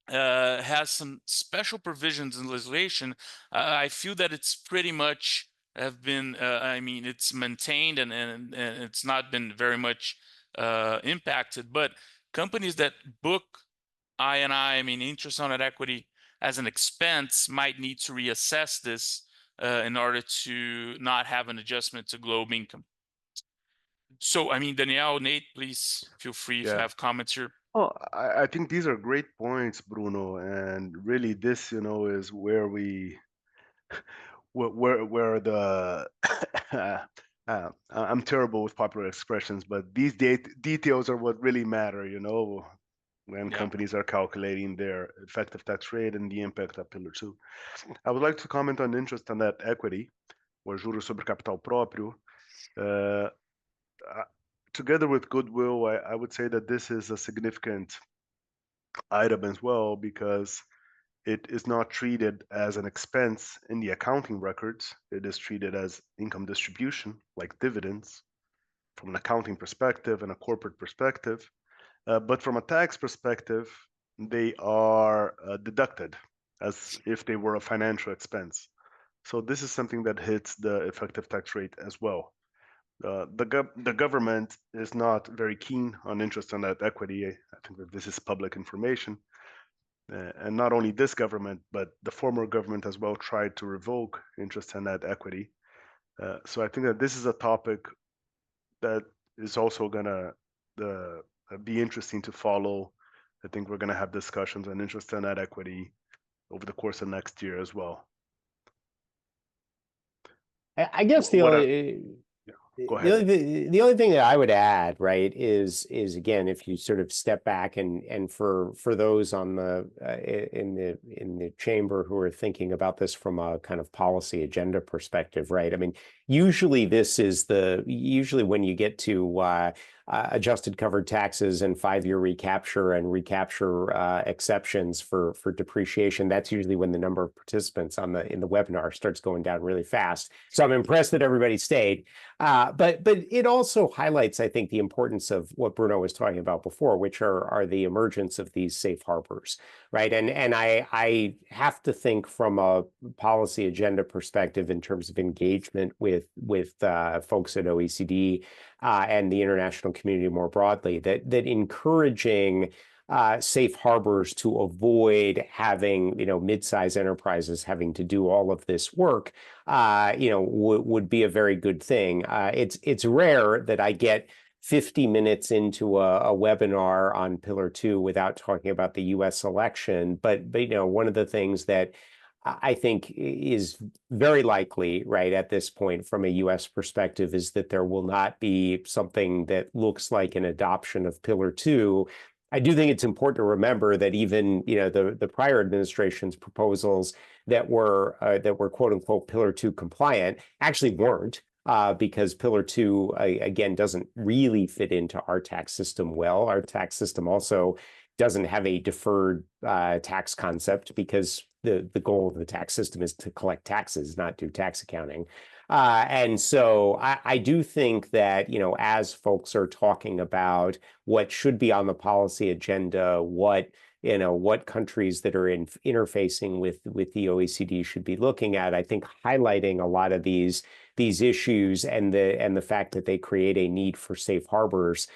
has some special provisions in legislation. I feel that it's pretty much have been, I mean, it's maintained and it's not been very much impacted, but companies that book I mean, interest on that equity as an expense might need to reassess this in order to not have an adjustment to globe income. So, I mean, Danielle, Nate, please feel free if you have comments here. Oh, I think these are great points, Bruno, and really this, is where we, where the, I'm terrible with popular expressions, but these details are what really matter, when companies are calculating their effective tax rate and the impact of Pillar 2. I would like to comment on interest on that equity, or juros sobre capital próprio. Together with goodwill, I would say that this is a significant item as well because it is not treated as an expense in the accounting records. It is treated as income distribution, like dividends, from an accounting perspective and a corporate perspective. But from a tax perspective, they are deducted as if they were a financial expense. So this is something that hits the effective tax rate as well. The government is not very keen on interest on that equity. I think that this is public information. And not only this government, but the former government as well tried to revoke interest on that equity. So I think that this is a topic that is also gonna be interesting to follow. I think we're gonna have discussions on interest on that equity over the course of next year as well. I guess the only Go ahead. The only thing that I would add, right, is again, if you sort of step back and for those on the in the chamber who are thinking about this from a kind of policy agenda perspective, right? I mean, usually when you get to adjusted covered taxes and 5-year recapture and recapture exceptions for depreciation, that's usually when the number of participants in the webinar starts going down really fast. So I'm impressed that everybody stayed. But it also highlights, I think, the importance of what Bruno was talking about before, which are the emergence of these safe harbors, right? And I have to think from a policy agenda perspective in terms of engagement with folks at OECD and the international community more broadly, that encouraging safe harbors to avoid having mid-size enterprises having to do all of this work would be a very good thing. It's rare that I get 50 minutes into a webinar on Pillar 2 without talking about the US election, but one of the things that I think is very likely, right, at this point from a US perspective is that there will not be something that looks like an adoption of Pillar 2. I do think it's important to remember that even the prior administration's proposals that were quote unquote Pillar 2 compliant actually weren't, because Pillar 2 again doesn't really fit into our tax system well. Our tax system also doesn't have a deferred tax concept because the goal of the tax system is to collect taxes, not do tax accounting. And so I do think that, as folks are talking about what should be on the policy agenda, what countries that are interfacing with the OECD should be looking at, I think highlighting a lot of these issues and the fact that they create a need for safe harbors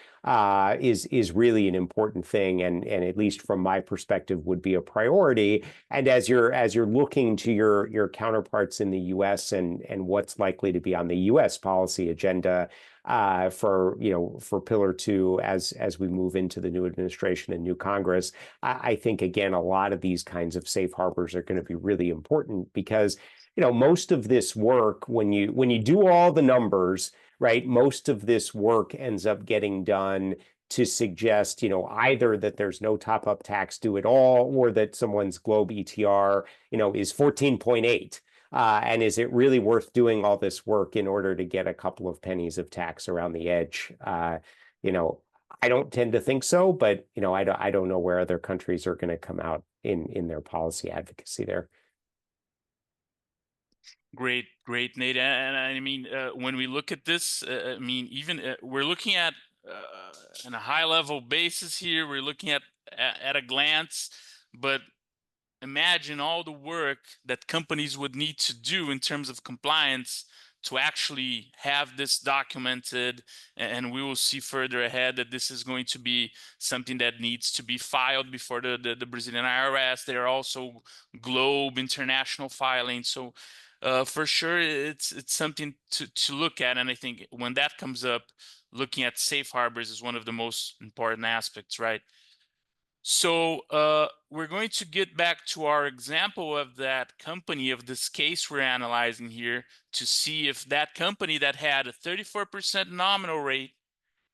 is really an important thing, and at least from my perspective would be a priority. And as you're looking to your counterparts in the US and what's likely to be on the US policy agenda, for for Pillar 2 as we move into the new administration and new Congress. I think again a lot of these kinds of safe harbors are going to be really important because most of this work, when you do all the numbers, right, most of this work ends up getting done to suggest, either that there's no top-up tax due at all, or that someone's Globe ETR, is 14.8. And is it really worth doing all this work in order to get a couple of pennies of tax around the edge? I don't tend to think so, but I don't know where other countries are going to come out in their policy advocacy there. Great, Nate. And I mean, when we look at this, I mean, even we're looking at on a high level basis here. We're looking at a glance, but imagine all the work that companies would need to do in terms of compliance to actually have this documented. And we will see further ahead that this is going to be something that needs to be filed before the Brazilian IRS. There are also Globe international filings. So for sure, it's something to look at. And I think when that comes up, looking at safe harbors is one of the most important aspects, right? So we're going to get back to our example of that company, of this case we're analyzing here, to see if that company that had a 34% nominal rate,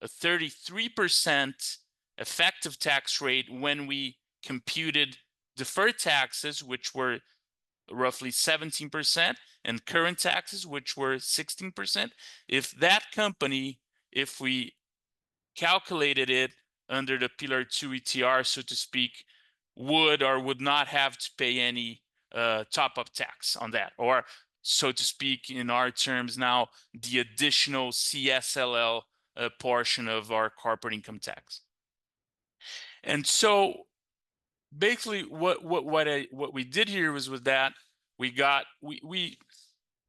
a 33% effective tax rate when we computed deferred taxes, which were roughly 17%, and current taxes, which were 16%, if that company, if we calculated it under the Pillar 2 ETR, so to speak, would or would not have to pay any top-up tax on that, or so to speak, in our terms now, the additional CSLL portion of our corporate income tax. And so basically what we did here was with that, we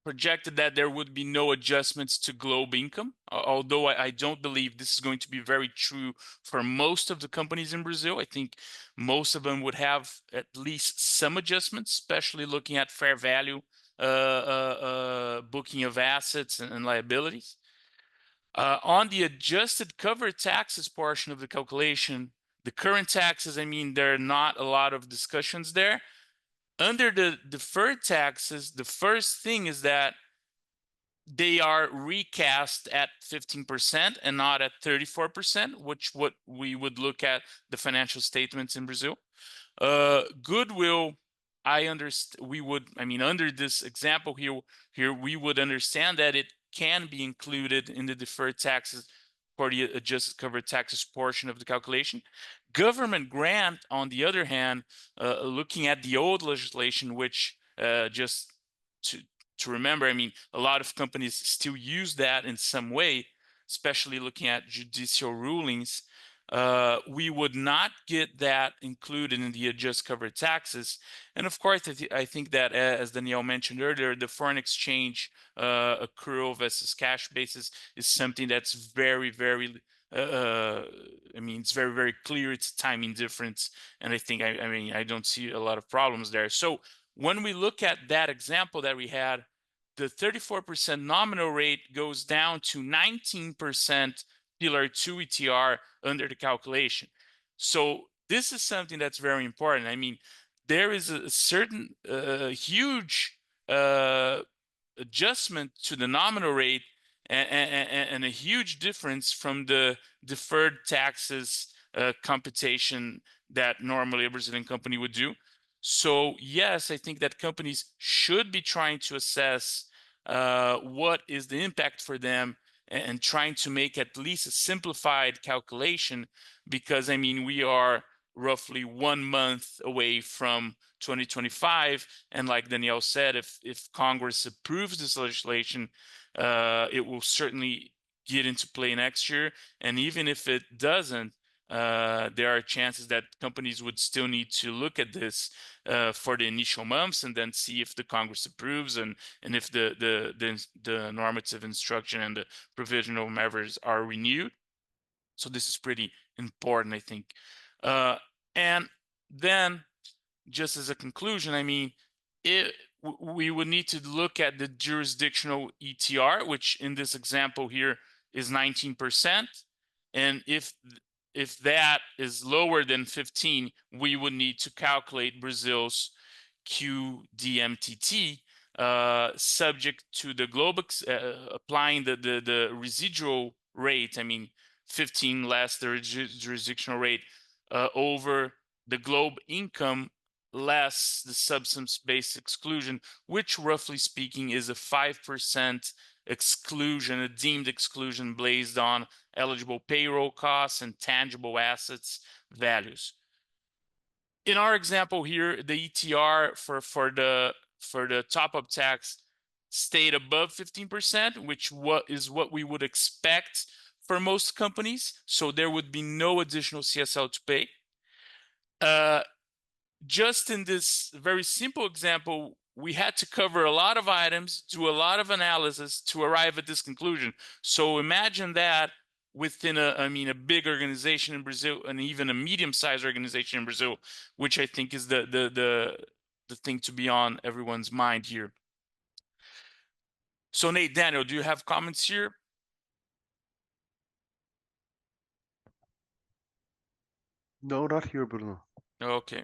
projected that there would be no adjustments to Globe income, although I don't believe this is going to be very true for most of the companies in Brazil. I think most of them would have at least some adjustments, especially looking at fair value booking of assets and liabilities. On the adjusted covered taxes portion of the calculation, the current taxes, I mean, there are not a lot of discussions there. Under the deferred taxes, the first thing is that they are recast at 15% and not at 34%, which what we would look at the financial statements in Brazil. Goodwill, under this example here, we would understand that it can be included in the deferred taxes for the adjusted covered taxes portion of the calculation. Government grant, on the other hand, looking at the old legislation, which just to remember, I mean, a lot of companies still use that in some way, especially looking at judicial rulings. We would not get that included in the adjusted covered taxes. And of course, I think that, as Daniel mentioned earlier, the foreign exchange accrual versus cash basis is something that's very, very, it's very, very clear. It's a timing difference. And I think, I don't see a lot of problems there. So when we look at that example that we had, the 34% nominal rate goes down to 19% Pillar 2 ETR under the calculation. So this is something that's very important. I mean, there is a certain huge adjustment to the nominal rate and a huge difference from the deferred taxes computation that normally a Brazilian company would do. So yes, I think that companies should be trying to assess what is the impact for them and trying to make at least a simplified calculation, because I mean, we are roughly 1 month away from 2025. And like Daniel said, if Congress approves this legislation, it will certainly get into play next year. And even if it doesn't, there are chances that companies would still need to look at this for the initial months and then see if the Congress approves and if the normative instruction and the provisional measures are renewed. So this is pretty important, I think. And then, just as a conclusion, I mean, we would need to look at the jurisdictional ETR, which in this example here is 19%, and if that is lower than 15, we would need to calculate Brazil's QDMTT, subject to the global applying the residual rate. I mean, 15 less the jurisdictional rate over the globe income less the substance-based exclusion, which roughly speaking is a 5% exclusion, a deemed exclusion based on eligible payroll costs and tangible assets values. In our example here, the ETR for the top-up tax stayed above 15%, which is what we would expect for most companies. So there would be no additional CSL to pay. Just in this very simple example, we had to cover a lot of items, do a lot of analysis to arrive at this conclusion. So imagine that within a big organization in Brazil, and even a medium-sized organization in Brazil, which I think is the thing to be on everyone's mind here. So Nate, Daniel, do you have comments here? No, not here, Bruno. Okay.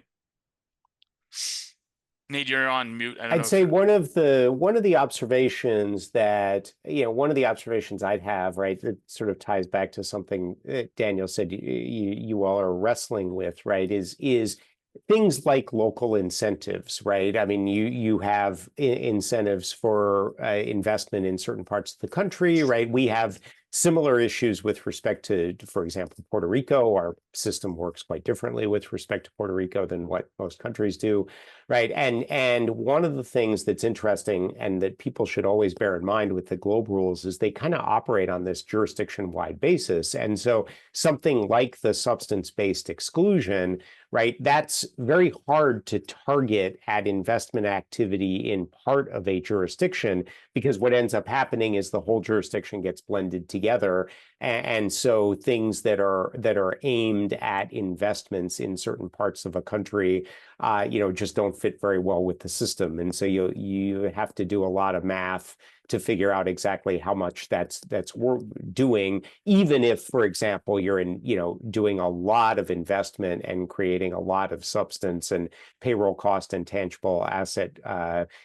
Nate, you're on mute. I don't know I'd if say you're- one of the observations that, one of the observations I'd have, right, that sort of ties back to something that Daniel said you all are wrestling with, right, is things like local incentives, right? I mean, you have incentives for investment in certain parts of the country, right? We have similar issues with respect to, for example, Puerto Rico. Our system works quite differently with respect to Puerto Rico than what most countries do, right? And one of the things that's interesting and that people should always bear in mind with the globe rules is they kind of operate on this jurisdiction-wide basis. And so something like the substance-based exclusion, right, that's very hard to target at investment activity in part of a jurisdiction, because what ends up happening is the whole jurisdiction gets blended together. And so things that are aimed at investments in certain parts of a country, just don't fit very well with the system. And so you have to do a lot of math to figure out exactly how much that's doing, even if, for example, you're doing a lot of investment and creating a lot of substance and payroll cost and tangible asset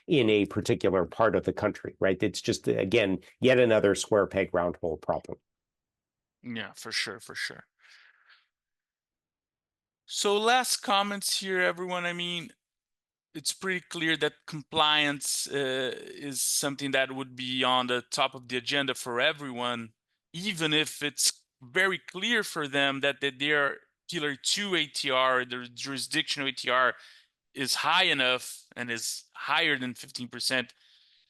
in a particular part of the country, right? It's just, again, yet another square peg round hole problem. Yeah, for sure, for sure. So last comments here, everyone. I mean, it's pretty clear that compliance is something that would be on the top of the agenda for everyone, even if it's very clear for them that their Pillar 2 ATR, their jurisdictional ATR, is high enough and is higher than 15%.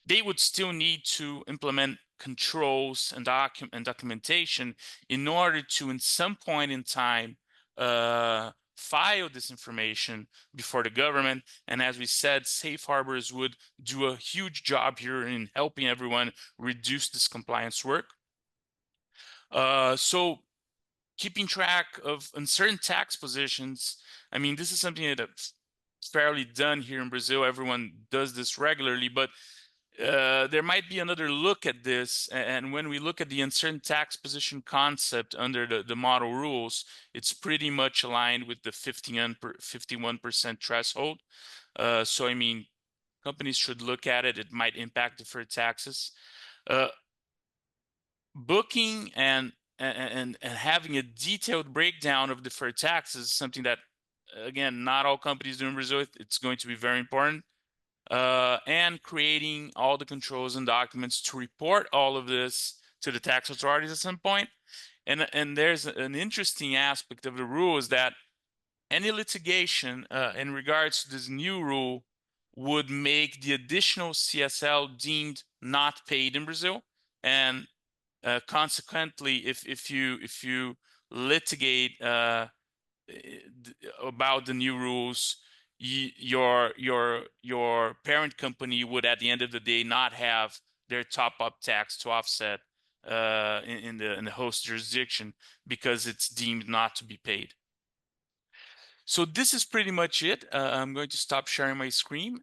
They would still need to implement controls and documentation in order to, in some point in time, file this information before the government. And as we said, safe harbors would do a huge job here in helping everyone reduce this compliance work. So keeping track of uncertain tax positions, I mean, this is something that's fairly done here in Brazil. Everyone does this regularly, but there might be another look at this. And when we look at the uncertain tax position concept under the model rules, it's pretty much aligned with the 51% threshold. So, I mean, companies should look at it. It might impact deferred taxes. Booking and having a detailed breakdown of deferred taxes is something that, again, not all companies do in Brazil. It's going to be very important. And creating all the controls and documents to report all of this to the tax authorities at some point. And there's an interesting aspect of the rule is that any litigation in regards to this new rule would make the additional CSL deemed not paid in Brazil. And consequently, if you litigate about the new rules, your parent company would, at the end of the day, not have their top-up tax to offset in the host jurisdiction because it's deemed not to be paid. So this is pretty much it. I'm going to stop sharing my screen.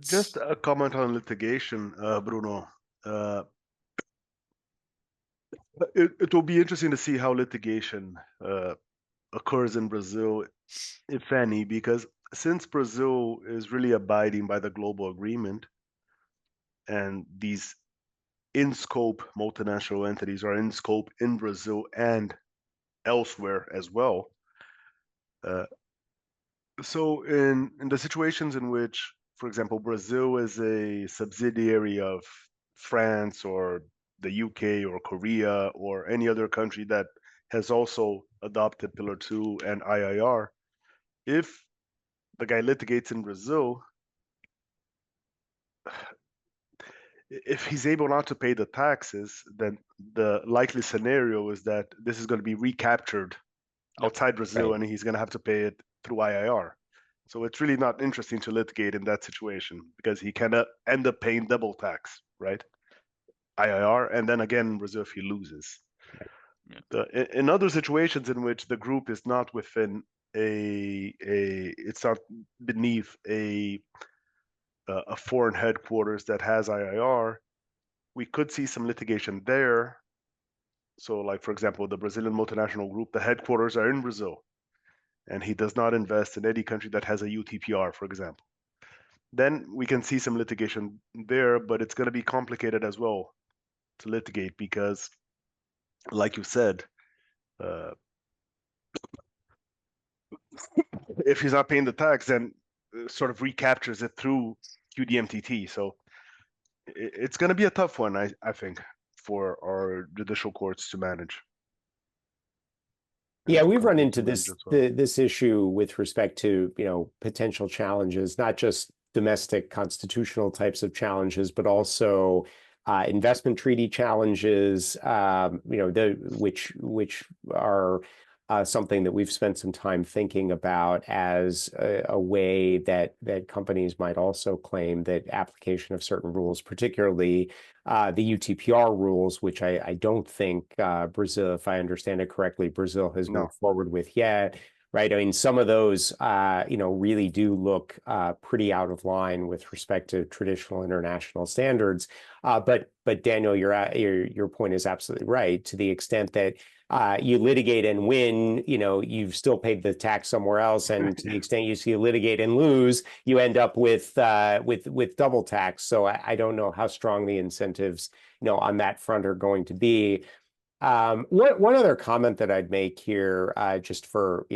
Just a comment on litigation, Bruno. It will be interesting to see how litigation occurs in Brazil, if any, because since Brazil is really abiding by the global agreement and these in scope multinational entities are in scope in Brazil and elsewhere as well. So in the situations in which, for example, Brazil is a subsidiary of France or the UK or Korea or any other country that has also adopted Pillar 2 and IIR, if the guy litigates in Brazil, if he's able not to pay the taxes, then the likely scenario is that this is going to be recaptured outside Brazil, Right. and he's going to have to pay it through IIR. So it's really not interesting to litigate in that situation because he can end up paying double tax, right? IIR, and then again in Brazil if he loses. In other situations in which the group is not within it's not beneath a foreign headquarters that has IIR, we could see some litigation there. So, like for example, the Brazilian multinational group, the headquarters are in Brazil, and he does not invest in any country that has a UTPR, for example. Then we can see some litigation there, but it's going to be complicated as well to litigate because, like you said, if he's not paying the tax, then sort of recaptures it through QDMTT. So it's going to be a tough one, I think, for our judicial courts to manage. Yeah, we've run into this issue with respect to, potential challenges, not just domestic constitutional types of challenges, but also investment treaty challenges, which are something that we've spent some time thinking about as a way that companies might also claim that application of certain rules, particularly the UTPR rules, which I don't think Brazil, if I understand it correctly, Brazil has moved forward with yet. Right. I mean, some of those, really do look pretty out of line with respect to traditional international standards. But Daniel, your point is absolutely right. To the extent that you litigate and win, you've still paid the tax somewhere else, and to the extent you litigate and lose, you end up with double tax. So I don't know how strong the incentives, on that front are going to be. One other comment that I'd make here, just for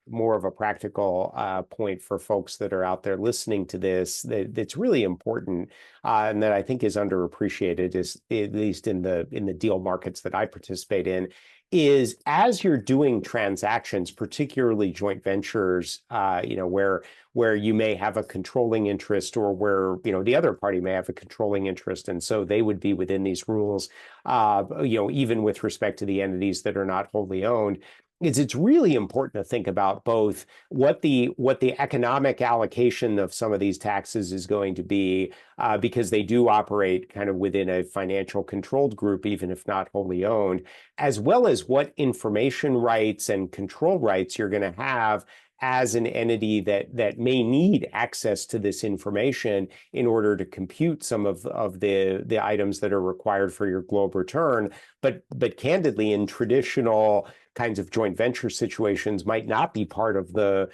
more of a practical point for folks that are out there listening to this, that's really important, and that I think is underappreciated, is at least in the deal markets that I participate in, is as you're doing transactions, particularly joint ventures, where you may have a controlling interest, or where the other party may have a controlling interest, and so they would be within these rules, even with respect to the entities that are not wholly owned. It's really important to think about both what the economic allocation of some of these taxes is going to be, because they do operate kind of within a financial controlled group, even if not wholly owned, as well as what information rights and control rights you're going to have as an entity that may need access to this information in order to compute some of the items that are required for your globe return. But candidly, in traditional kinds of joint venture situations, might not be part of the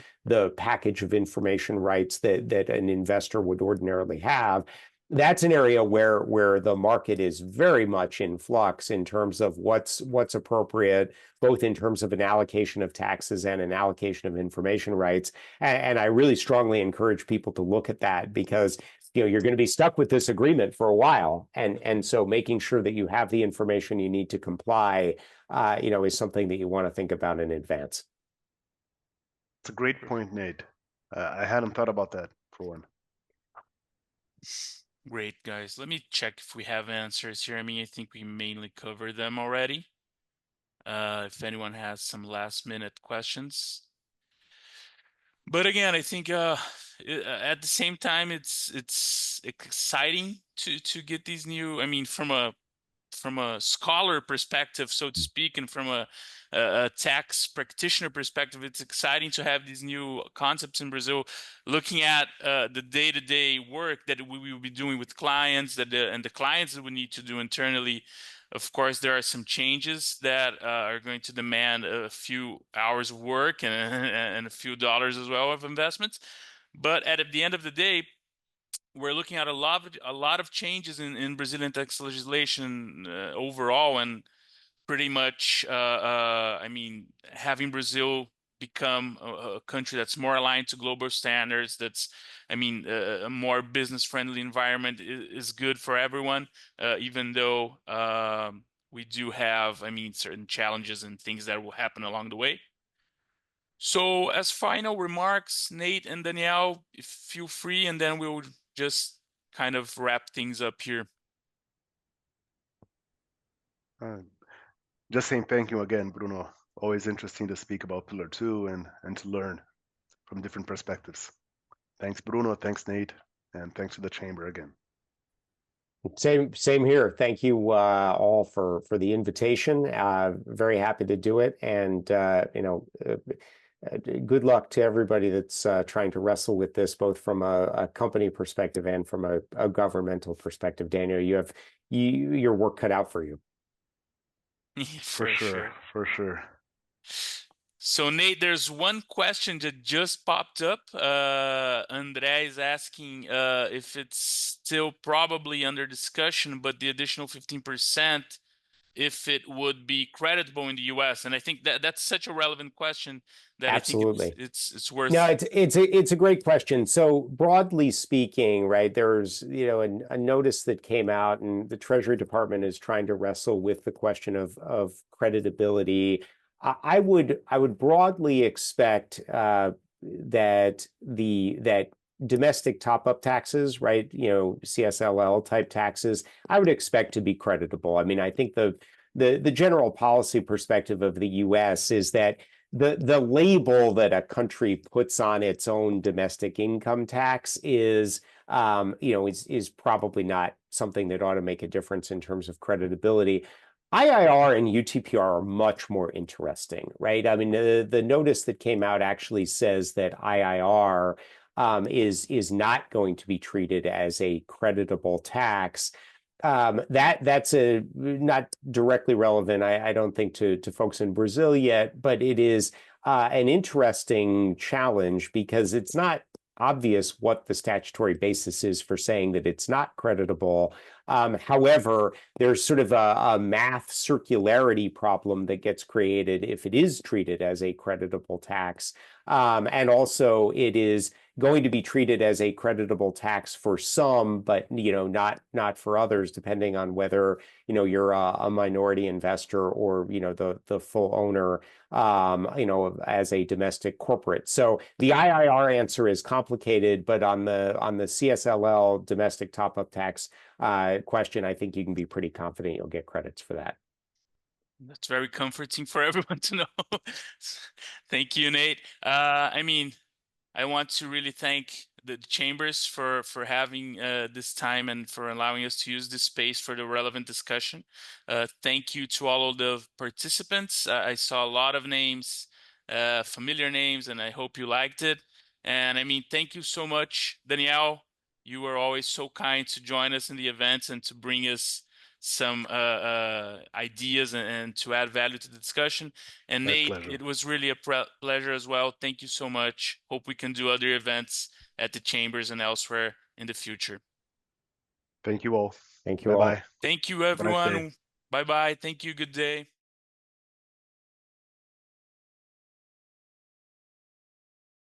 package of information rights that an investor would ordinarily have. That's an area where the market is very much in flux in terms of what's appropriate, both in terms of an allocation of taxes and an allocation of information rights. And I really strongly encourage people to look at that, because you're going to be stuck with this agreement for a while, and so making sure that you have the information you need to comply, is something that you want to think about in advance. It's a great point, Nate. I hadn't thought about that for one. Great, guys. Let me check if we have answers here. I mean, I think we mainly covered them already. If anyone has some last-minute questions. But again, I think at the same time, it's exciting to get these new. I mean, from a scholar perspective, so to speak, and from a tax practitioner perspective, it's exciting to have these new concepts in Brazil, looking at the day-to-day work that we will be doing with clients, and the clients that we need to do internally, Of course, there are some changes that are going to demand a few hours of work and a few dollars as well of investments. But at the end of the day, we're looking at a lot of changes in Brazilian tax legislation overall, and pretty much, I mean, having Brazil become a country that's more aligned to global standards, that's, I mean, a more business-friendly environment is good for everyone, even though we do have, I mean, certain challenges and things that will happen along the way. So as final remarks, Nate and Danielle, feel free, and then we'll just kind of wrap things up here. Just saying thank you again, Bruno. Always interesting to speak about Pillar 2 and to learn from different perspectives. Thanks, Bruno. Thanks, Nate. And thanks to the chamber again. Same here. Thank you all for the invitation. Very happy to do it, and good luck to everybody that's trying to wrestle with this, both from a company perspective and from a governmental perspective. Daniel, you have your work cut out for you. For sure. For sure. So Nate, there's one question that just popped up. Andre is asking if it's still probably under discussion, but the additional 15%, if it would be creditable in the US. And I think that's such a relevant question that Absolutely. I think it's worth. No, it's a great question. So broadly speaking, right, there's a notice that came out, and the Treasury Department is trying to wrestle with the question of creditability. I would broadly expect that domestic top-up taxes, right, CSLL type taxes, I would expect to be creditable. I mean, I think the general policy perspective of the US is that the label that a country puts on its own domestic income tax is probably not something that ought to make a difference in terms of creditability. IIR and UTPR are much more interesting, right? I mean, the notice that came out actually says that IIR is not going to be treated as a creditable tax. That's not directly relevant, I don't think, to folks in Brazil yet, but it is an interesting challenge because it's not obvious what the statutory basis is for saying that it's not creditable. However, there's sort of a math circularity problem that gets created if it is treated as a creditable tax. And also it is going to be treated as a creditable tax for some, but not for others, depending on whether you're a minority investor or the full owner as a domestic corporate. So the IIR answer is complicated, but on the CSLL domestic top-up tax question, I think you can be pretty confident you'll get credits for that. That's very comforting for everyone to know. Thank you, Nate. I mean, I want to really thank the chambers for having this time and for allowing us to use this space for the relevant discussion. Thank you to all of the participants. I saw a lot of names, familiar names, and I hope you liked it. And I mean, thank you so much, Danielle. You were always so kind to join us in the events and to bring us some ideas and to add value to the discussion. And My Nate, pleasure. it was really a pleasure as well. Thank you so much. Hope we can do other events at the chambers and elsewhere in the future. Thank you all. Thank you all. Bye-bye. Thank you, Have a nice day. everyone. Bye-bye. Thank you. Good day.